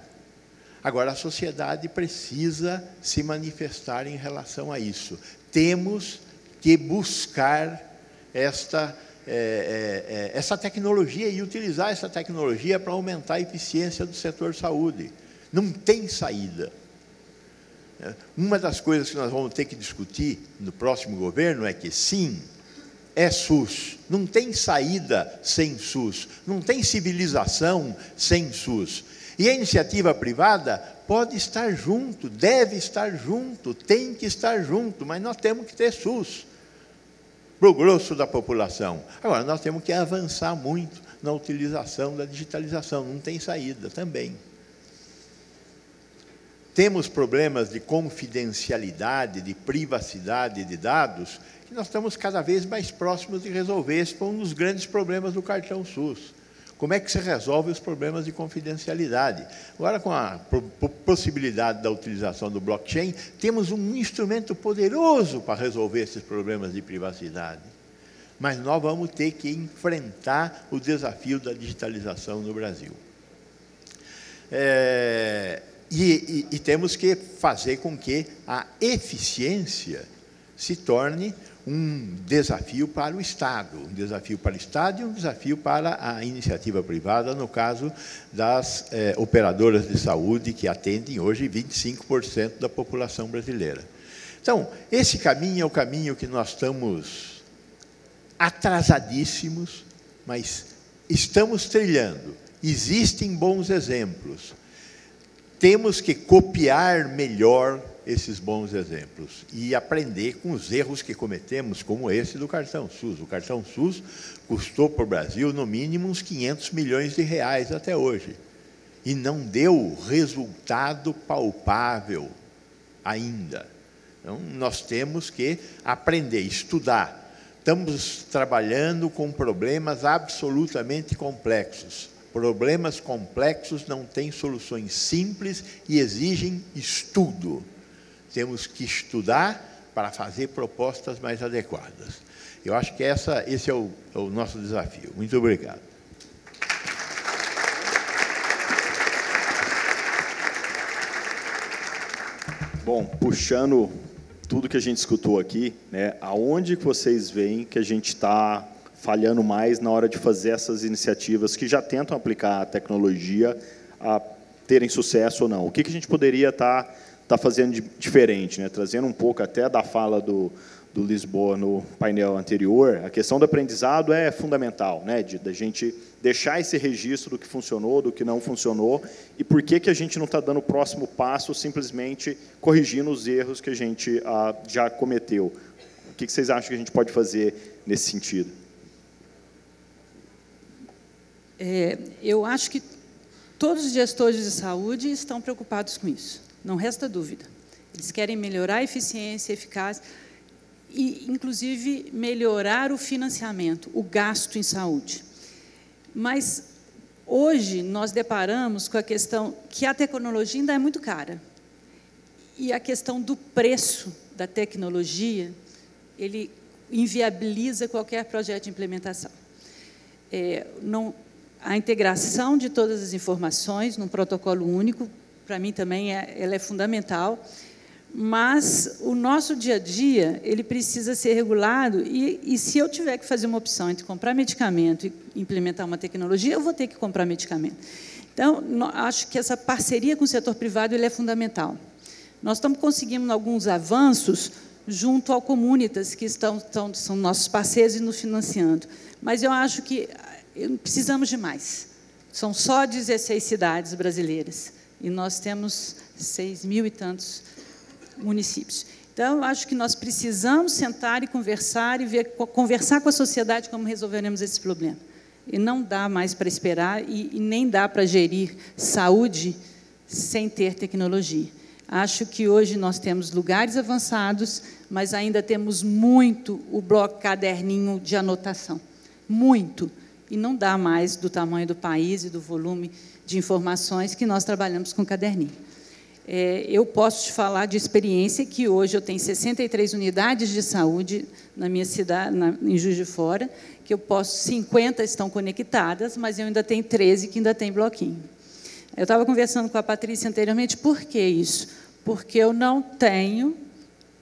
Agora, a sociedade precisa se manifestar em relação a isso. Temos que buscar essa tecnologia e utilizar essa tecnologia para aumentar a eficiência do setor saúde. Não tem saída. Uma das coisas que nós vamos ter que discutir no próximo governo é que, sim, é SUS. Não tem saída sem SUS. Não tem civilização sem SUS. E a iniciativa privada pode estar junto, deve estar junto, tem que estar junto, mas nós temos que ter SUS para o grosso da população. Agora, nós temos que avançar muito na utilização da digitalização. Não tem saída também. Temos problemas de confidencialidade, de privacidade de dados, que nós estamos cada vez mais próximos de resolver. Esse foi um dos grandes problemas do cartão SUS. Como é que se resolve os problemas de confidencialidade? Agora, com a possibilidade da utilização do blockchain, temos um instrumento poderoso para resolver esses problemas de privacidade. Mas nós vamos ter que enfrentar o desafio da digitalização no Brasil. E temos que fazer com que a eficiência se torne um desafio para o Estado, e um desafio para a iniciativa privada, no caso das operadoras de saúde, que atendem hoje 25% da população brasileira. Então, esse caminho é o caminho que nós estamos atrasadíssimos, mas estamos trilhando. Existem bons exemplos. Temos que copiar melhor esses bons exemplos e aprender com os erros que cometemos, como esse do cartão SUS. O cartão SUS custou para o Brasil, no mínimo, uns 500 milhões de reais até hoje. E não deu resultado palpável ainda. Então, nós temos que aprender, estudar. Estamos trabalhando com problemas absolutamente complexos. Problemas complexos não têm soluções simples e exigem estudo. Temos que estudar para fazer propostas mais adequadas. Eu acho que esse é o nosso desafio. Muito obrigado. Bom, puxando tudo que a gente escutou aqui, né, aonde que vocês veem que a gente está falhando mais na hora de fazer essas iniciativas que já tentam aplicar a tecnologia a terem sucesso ou não? O que a gente poderia estar fazendo de diferente, né? Trazendo um pouco até da fala do Lisboa no painel anterior, a questão do aprendizado é fundamental, né? Da gente deixar esse registro do que funcionou, do que não funcionou, e por que a gente não está dando o próximo passo simplesmente corrigindo os erros que a gente já cometeu. O que vocês acham que a gente pode fazer nesse sentido? Eu acho que todos os gestores de saúde estão preocupados com isso, não resta dúvida. Eles querem melhorar a eficiência, a eficácia e, inclusive, melhorar o financiamento, o gasto em saúde. Mas, hoje, nós deparamos com a questão que a tecnologia ainda é muito cara. E a questão do preço da tecnologia, ele inviabiliza qualquer projeto de implementação. A integração de todas as informações num protocolo único, para mim também ela é fundamental, mas o nosso dia a dia ele precisa ser regulado e se eu tiver que fazer uma opção entre comprar medicamento e implementar uma tecnologia, eu vou ter que comprar medicamento. Então, acho que essa parceria com o setor privado ele é fundamental. Nós estamos conseguindo alguns avanços junto ao Comunitas, que são nossos parceiros e nos financiando, mas eu acho que precisamos de mais. São só 16 cidades brasileiras e nós temos 6.000 e tantos municípios. Então, eu acho que nós precisamos sentar e conversar conversar com a sociedade como resolveremos esse problema. E não dá mais para esperar e nem dá para gerir saúde sem ter tecnologia. Acho que hoje nós temos lugares avançados, mas ainda temos muito o bloco caderninho de anotação. Muito. E não dá mais do tamanho do país e do volume de informações que nós trabalhamos com caderninho. Eu posso te falar de experiência que hoje eu tenho 63 unidades de saúde na minha cidade, em Juiz de Fora, que 50 estão conectadas, mas eu ainda tenho 13 que ainda tem bloquinho. Eu estava conversando com a Patrícia anteriormente, por que isso? Porque eu não tenho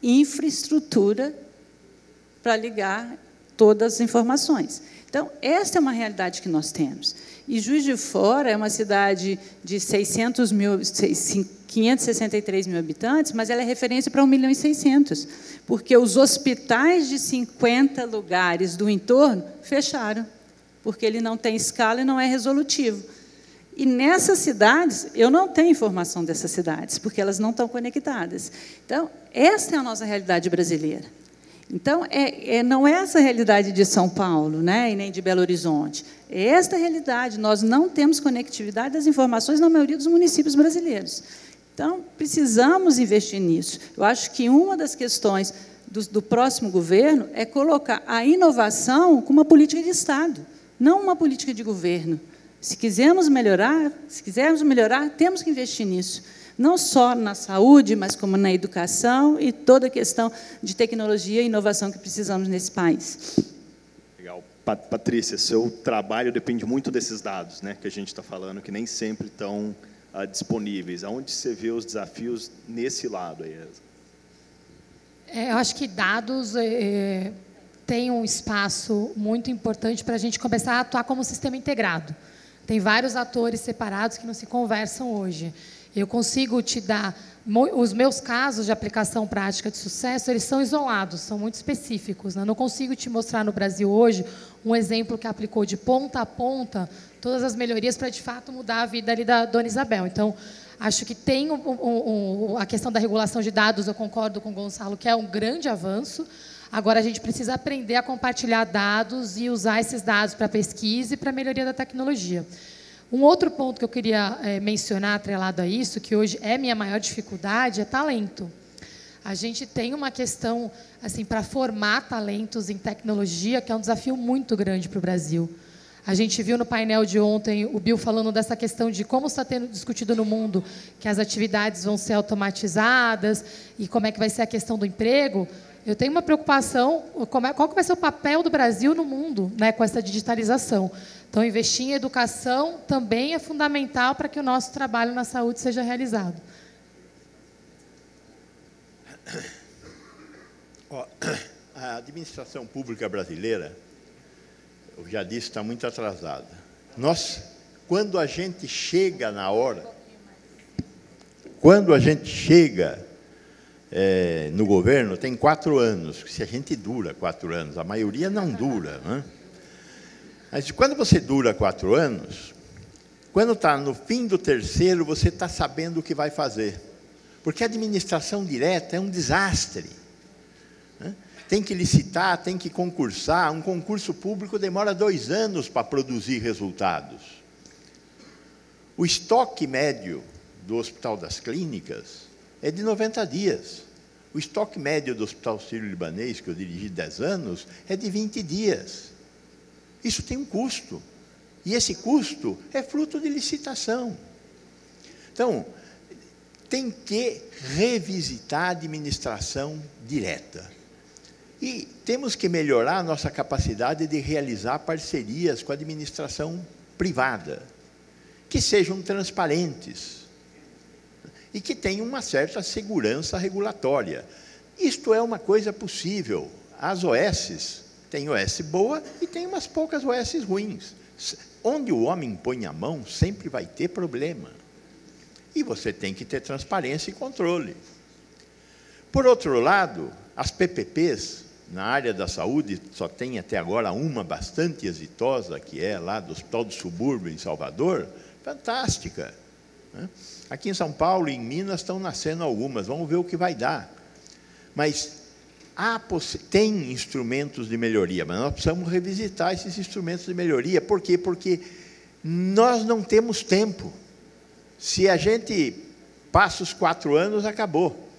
infraestrutura para ligar todas as informações. Então, esta é uma realidade que nós temos. E Juiz de Fora é uma cidade de 563 mil habitantes, mas ela é referência para 1.600.000, porque os hospitais de 50 lugares do entorno fecharam, porque ele não tem escala e não é resolutivo. E nessas cidades, eu não tenho informação dessas cidades, porque elas não estão conectadas. Então, esta é a nossa realidade brasileira. Então, não é essa a realidade de São Paulo, né, e nem de Belo Horizonte. É esta a realidade. Nós não temos conectividade das informações na maioria dos municípios brasileiros. Então, precisamos investir nisso. Eu acho que uma das questões do próximo governo é colocar a inovação como uma política de Estado, não uma política de governo. Se quisermos melhorar, temos que investir nisso. Não só na saúde, mas como na educação e toda a questão de tecnologia e inovação que precisamos nesse país. Legal. Patrícia, seu trabalho depende muito desses dados, né, que a gente está falando, que nem sempre estão disponíveis. Aonde você vê os desafios nesse lado aí? Eu acho que dados têm um espaço muito importante para a gente começar a atuar como sistema integrado. Tem vários atores separados que não se conversam hoje. Eu consigo te dar... Os meus casos de aplicação prática de sucesso, eles são isolados, são muito específicos, né? Eu não consigo te mostrar no Brasil hoje um exemplo que aplicou de ponta a ponta todas as melhorias para, de fato, mudar a vida ali da Dona Isabel. Então, acho que tem a questão da regulação de dados, eu concordo com o Gonçalo, que é um grande avanço. Agora, a gente precisa aprender a compartilhar dados e usar esses dados para pesquisa e para a melhoria da tecnologia. Um outro ponto que eu queria mencionar, atrelado a isso, que hoje é minha maior dificuldade, é talento. A gente tem uma questão assim, para formar talentos em tecnologia, que é um desafio muito grande para o Brasil. A gente viu no painel de ontem o Bill falando dessa questão de como está tendo discutido no mundo que as atividades vão ser automatizadas e como é que vai ser a questão do emprego. Eu tenho uma preocupação, qual que vai ser o papel do Brasil no mundo, né, com essa digitalização. Então, investir em educação também é fundamental para que o nosso trabalho na saúde seja realizado. A administração pública brasileira, eu já disse, está muito atrasada. Quando a gente chega na hora, quando a gente chega no governo, tem 4 anos, se a gente dura 4 anos, a maioria não dura, né? Mas quando você dura 4 anos, quando está no fim do 3º, você está sabendo o que vai fazer. Porque a administração direta é um desastre, né? Tem que licitar, tem que concursar. Um concurso público demora 2 anos para produzir resultados. O estoque médio do Hospital das Clínicas é de 90 dias. O estoque médio do Hospital Sírio-Libanês, que eu dirigi 10 anos, é de 20 dias. Isso tem um custo. E esse custo é fruto de licitação. Então, tem que revisitar a administração direta. E temos que melhorar a nossa capacidade de realizar parcerias com a administração privada, que sejam transparentes e que tenham uma certa segurança regulatória. Isto é uma coisa possível. As OS, tem OS boa e tem umas poucas OS ruins. Onde o homem põe a mão, sempre vai ter problema. E você tem que ter transparência e controle. Por outro lado, as PPPs, na área da saúde, só tem até agora uma bastante exitosa, que é lá do Hospital do Subúrbio, em Salvador, fantástica, né? Aqui em São Paulo e em Minas estão nascendo algumas, vamos ver o que vai dar. Mas tem instrumentos de melhoria, mas nós precisamos revisitar esses instrumentos de melhoria. Por quê? Porque nós não temos tempo. Se a gente passa os 4 anos, acabou.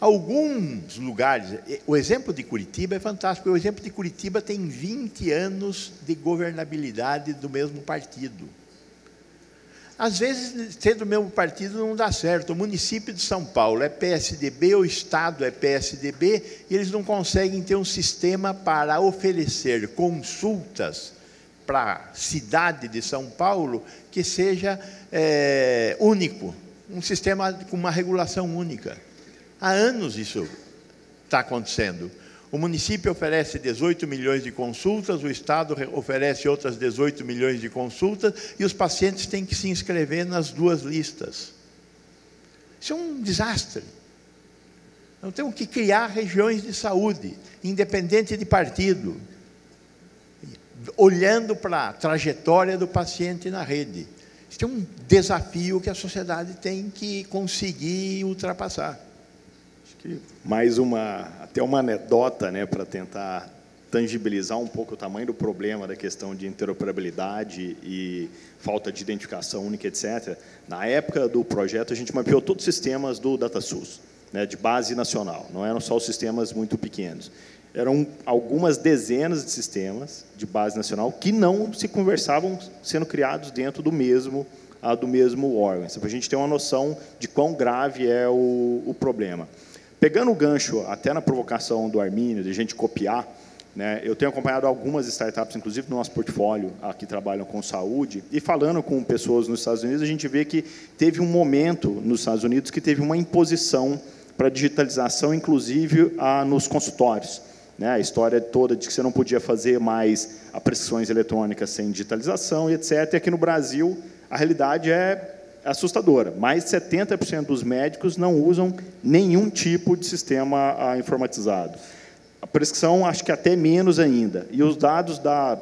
Alguns lugares, o exemplo de Curitiba é fantástico, o exemplo de Curitiba tem 20 anos de governabilidade do mesmo partido. Às vezes, ser do mesmo partido não dá certo. O município de São Paulo é PSDB, o Estado é PSDB, e eles não conseguem ter um sistema para oferecer consultas para a cidade de São Paulo que seja único, um sistema com uma regulação única. Há anos isso está acontecendo. O município oferece 18 milhões de consultas, o Estado oferece outras 18 milhões de consultas, e os pacientes têm que se inscrever nas 2 listas. Isso é um desastre. Então, temos que criar regiões de saúde, independente de partido, olhando para a trajetória do paciente na rede. Isso é um desafio que a sociedade tem que conseguir ultrapassar. Mais até uma anedota, né, para tentar tangibilizar um pouco o tamanho do problema da questão de interoperabilidade e falta de identificação única, etc. Na época do projeto, a gente mapeou todos os sistemas do DataSUS, né, de base nacional, não eram só os sistemas muito pequenos. Eram algumas dezenas de sistemas de base nacional que não se conversavam, sendo criados dentro do mesmo órgão. Para a gente ter uma noção de quão grave é o problema. Pegando o gancho, até na provocação do Armínio, de a gente copiar, né, eu tenho acompanhado algumas startups, inclusive no nosso portfólio, que trabalham com saúde, e falando com pessoas nos Estados Unidos, a gente vê que teve um momento nos Estados Unidos que teve uma imposição para digitalização, inclusive nos consultórios. Né, a história toda de que você não podia fazer mais prescrições eletrônicas sem digitalização, e etc. E aqui no Brasil, a realidade é assustadora. Mais de 70% dos médicos não usam nenhum tipo de sistema informatizado. A prescrição, acho que até menos ainda. E os dados da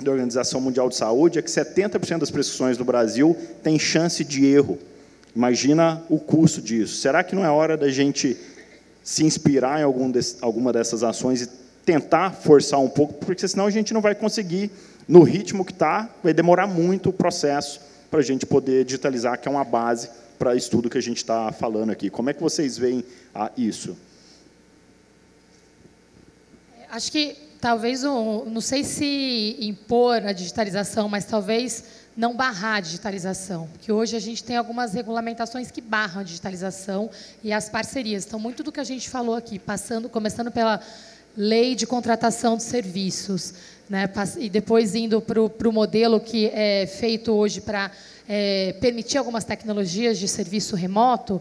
Organização Mundial de Saúde é que 70% das prescrições no Brasil têm chance de erro. Imagina o custo disso. Será que não é hora da gente se inspirar em alguma dessas ações e tentar forçar um pouco? Porque senão a gente não vai conseguir, no ritmo que está, vai demorar muito o processo para a gente poder digitalizar, que é uma base para o estudo que a gente está falando aqui. Como é que vocês veem isso? Acho que talvez, não sei se impor a digitalização, mas talvez não barrar a digitalização, porque hoje a gente tem algumas regulamentações que barram a digitalização e as parcerias. Então, muito do que a gente falou aqui, começando pela lei de contratação de serviços, né, e depois indo para o modelo que é feito hoje para permitir algumas tecnologias de serviço remoto,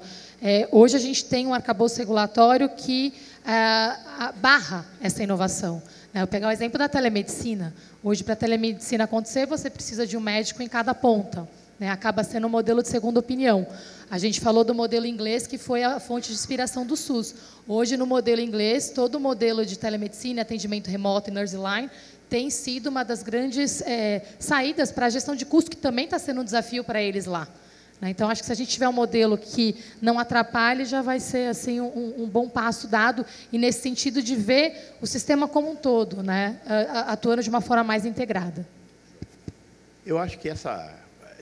hoje a gente tem um arcabouço regulatório que barra essa inovação. Eu vou pegar o exemplo da telemedicina. Hoje, para a telemedicina acontecer, você precisa de um médico em cada ponta. Acaba sendo um modelo de segunda opinião. A gente falou do modelo inglês, que foi a fonte de inspiração do SUS. Hoje, no modelo inglês, todo o modelo de telemedicina, atendimento remoto e nurse line tem sido uma das grandes saídas para a gestão de custo, que também está sendo um desafio para eles lá. Então, acho que se a gente tiver um modelo que não atrapalhe, já vai ser assim, um bom passo dado, e nesse sentido de ver o sistema como um todo, atuando de uma forma mais integrada. Eu acho que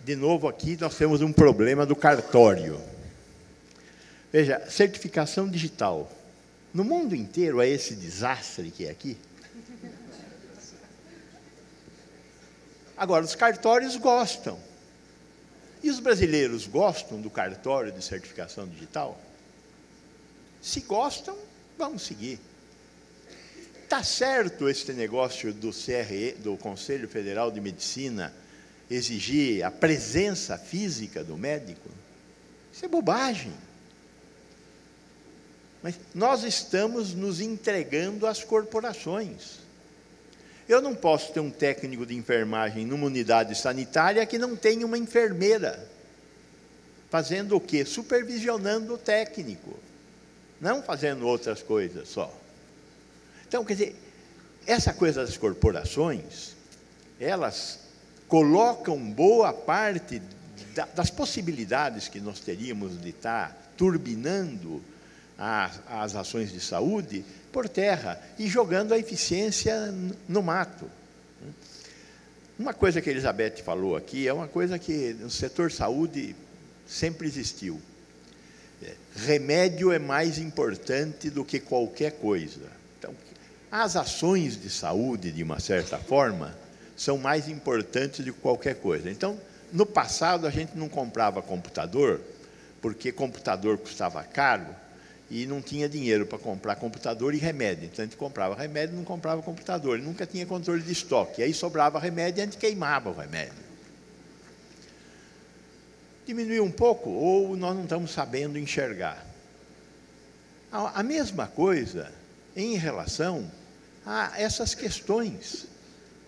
de novo aqui, nós temos um problema do cartório. Veja, certificação digital. No mundo inteiro é esse desastre que é aqui. Agora, os cartórios gostam. E os brasileiros gostam do cartório de certificação digital? Se gostam, vamos seguir. Está certo esse negócio do CRE, do Conselho Federal de Medicina, exigir a presença física do médico? Isso é bobagem. Mas nós estamos nos entregando às corporações. Eu não posso ter um técnico de enfermagem numa unidade sanitária que não tenha uma enfermeira. Fazendo o quê? Supervisionando o técnico. Não fazendo outras coisas só. Então, quer dizer, essa coisa das corporações, elas colocam boa parte das possibilidades que nós teríamos de estar turbinando as ações de saúde por terra e jogando a eficiência no mato. Uma coisa que a Elizabeth falou aqui é uma coisa que no setor saúde sempre existiu. Remédio é mais importante do que qualquer coisa. Então, as ações de saúde, de uma certa forma, são mais importantes do que qualquer coisa. Então, no passado, a gente não comprava computador, porque computador custava caro, e não tinha dinheiro para comprar computador e remédio. Então, a gente comprava remédio e não comprava computador. E nunca tinha controle de estoque. E aí sobrava remédio e a gente queimava o remédio. Diminuiu um pouco ou nós não estamos sabendo enxergar? A mesma coisa em relação a essas questões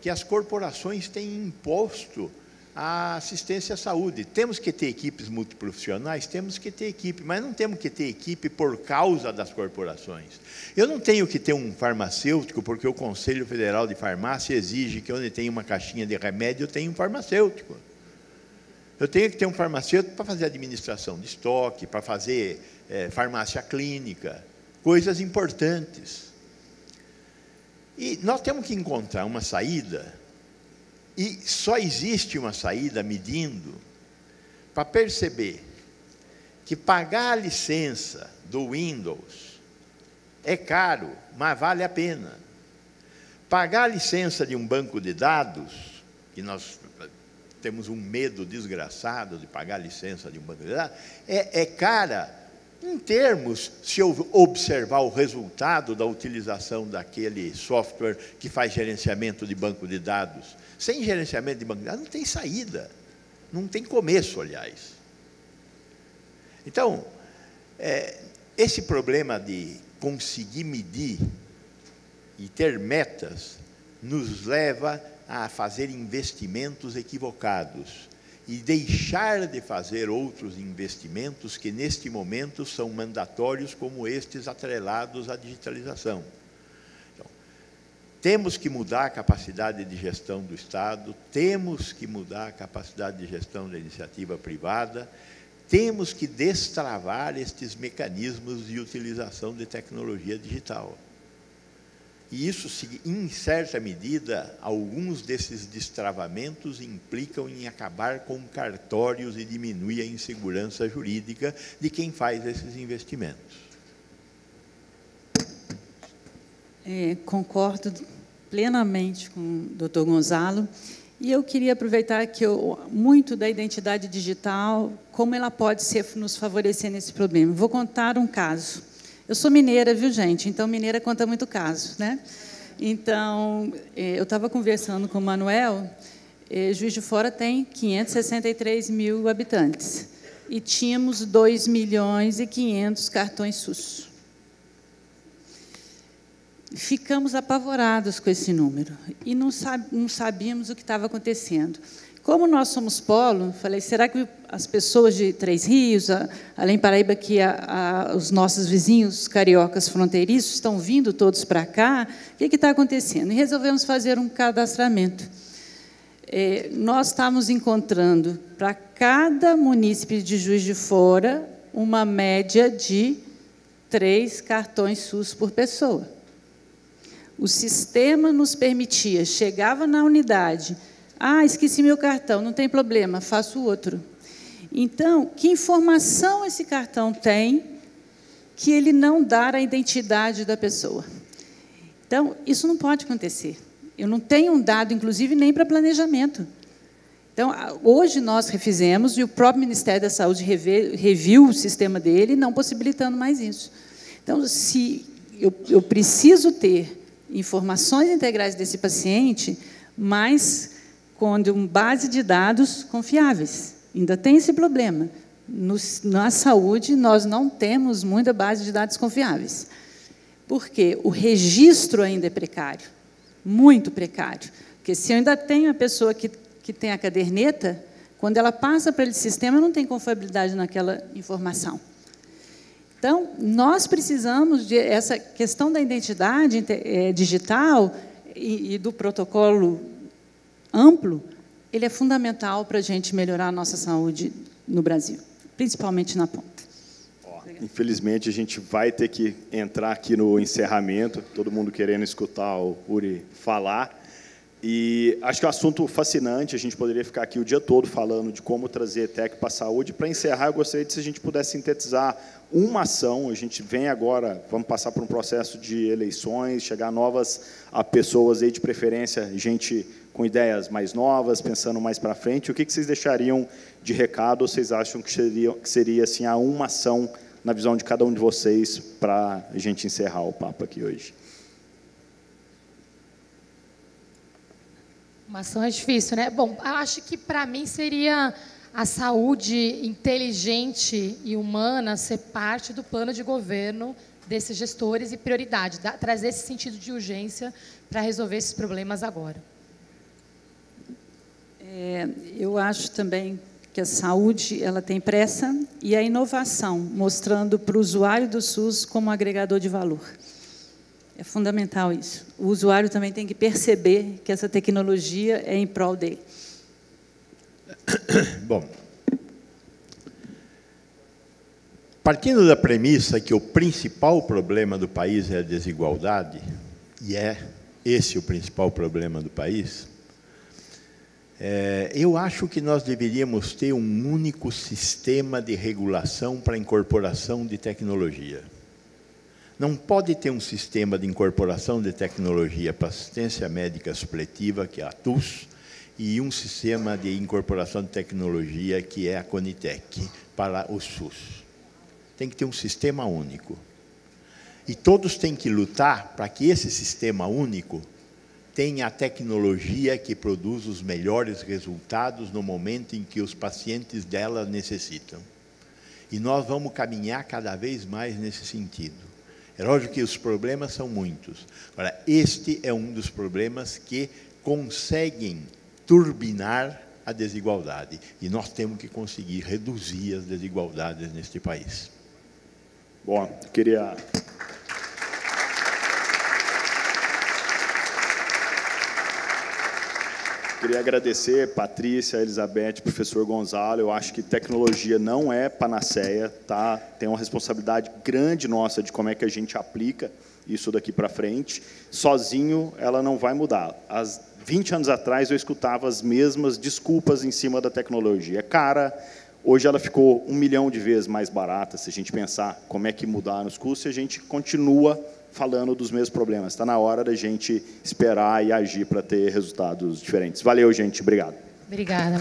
que as corporações têm imposto a assistência à saúde. Temos que ter equipes multiprofissionais? Temos que ter equipe, mas não temos que ter equipe por causa das corporações. Eu não tenho que ter um farmacêutico, porque o Conselho Federal de Farmácia exige que onde tem uma caixinha de remédio, eu tenha um farmacêutico. Eu tenho que ter um farmacêutico para fazer administração de estoque, para fazer farmácia clínica, coisas importantes. E nós temos que encontrar uma saída. E só existe uma saída medindo para perceber que pagar a licença do Windows é caro, mas vale a pena. Pagar a licença de um banco de dados, que nós temos um medo desgraçado de pagar a licença de um banco de dados, é cara em termos, se eu observar o resultado da utilização daquele software que faz gerenciamento de banco de dados. Sem gerenciamento de banco de dados não tem saída, não tem começo, aliás. Então, esse problema de conseguir medir e ter metas nos leva a fazer investimentos equivocados e deixar de fazer outros investimentos que, neste momento, são mandatórios, como estes atrelados à digitalização. Então, temos que mudar a capacidade de gestão do Estado, temos que mudar a capacidade de gestão da iniciativa privada, temos que destravar estes mecanismos de utilização de tecnologia digital. E isso, em certa medida, alguns desses destravamentos implicam em acabar com cartórios e diminuir a insegurança jurídica de quem faz esses investimentos. Concordo plenamente com o Dr. Gonzalo. E eu queria aproveitar que muito da identidade digital, como ela pode nos favorecer nesse problema. Vou contar um caso. Eu sou mineira, viu, gente? Então, mineira conta muito caso, né? Então, eu estava conversando com o Manuel, Juiz de Fora tem 563 mil habitantes. E tínhamos 2.500.000 cartões SUS. Ficamos apavorados com esse número e não sabíamos o que estava acontecendo. Como nós somos polo, falei, será que as pessoas de Três Rios, além Paraíba, que os nossos vizinhos cariocas fronteiriços estão vindo todos para cá, o que está acontecendo? E resolvemos fazer um cadastramento. Nós estamos encontrando, para cada munícipe de Juiz de Fora, uma média de 3 cartões SUS por pessoa. O sistema nos permitia, chegava na unidade, esqueci meu cartão, não tem problema, faço outro. Então, que informação esse cartão tem que ele não dá a identidade da pessoa? Então, isso não pode acontecer. Eu não tenho um dado, inclusive, nem para planejamento. Então, hoje nós refizemos, e o próprio Ministério da Saúde reviu o sistema dele, não possibilitando mais isso. Então, se eu preciso ter informações integrais desse paciente, mas com uma base de dados confiáveis. Ainda tem esse problema. Na saúde, nós não temos muita base de dados confiáveis. Porque o registro ainda é precário, muito precário. Porque se eu ainda tenho a pessoa que tem a caderneta, quando ela passa para esse sistema, não tem confiabilidade naquela informação. Então, nós precisamos de essa questão da identidade digital e do protocolo amplo, ele é fundamental para a gente melhorar a nossa saúde no Brasil, principalmente na ponta. Infelizmente, a gente vai ter que entrar aqui no encerramento, todo mundo querendo escutar o Uri falar. E acho que é um assunto fascinante, a gente poderia ficar aqui o dia todo falando de como trazer tech para a saúde. Para encerrar, eu gostaria de se a gente pudesse sintetizar uma ação. A gente vem agora, vamos passar por um processo de eleições, chegar novas pessoas aí, de preferência, gente com ideias mais novas, pensando mais para frente. O que vocês deixariam de recado, ou vocês acham que seria assim, uma ação na visão de cada um de vocês para a gente encerrar o papo aqui hoje? Uma ação é difícil, né? Bom, eu acho que, para mim, seria a saúde inteligente e humana ser parte do plano de governo desses gestores e prioridade, trazer esse sentido de urgência para resolver esses problemas agora. Eu acho também que a saúde ela tem pressa e a inovação, mostrando para o usuário do SUS como agregador de valor. É fundamental isso. O usuário também tem que perceber que essa tecnologia é em prol dele. Bom, partindo da premissa que o principal problema do país é a desigualdade, e é esse o principal problema do país, eu acho que nós deveríamos ter um único sistema de regulação para a incorporação de tecnologia. Não pode ter um sistema de incorporação de tecnologia para assistência médica supletiva, que é a TUS, e um sistema de incorporação de tecnologia, que é a Conitec, para o SUS. Tem que ter um sistema único. E todos têm que lutar para que esse sistema único tenha a tecnologia que produz os melhores resultados no momento em que os pacientes dela necessitam. E nós vamos caminhar cada vez mais nesse sentido. É lógico que os problemas são muitos. Agora, este é um dos problemas que conseguem turbinar a desigualdade. E nós temos que conseguir reduzir as desigualdades neste país. Bom, eu queria agradecer Patrícia, Elizabeth, professor Gonzalo. Eu acho que tecnologia não é panaceia, tá? Tem uma responsabilidade grande nossa de como é que a gente aplica isso daqui para frente. Sozinho, ela não vai mudar. Há 20 anos atrás, eu escutava as mesmas desculpas em cima da tecnologia. É cara, hoje ela ficou 1 milhão de vezes mais barata, se a gente pensar como é que mudar os custos, e a gente continua falando dos mesmos problemas. Está na hora da gente esperar e agir para ter resultados diferentes. Valeu, gente. Obrigado. Obrigada.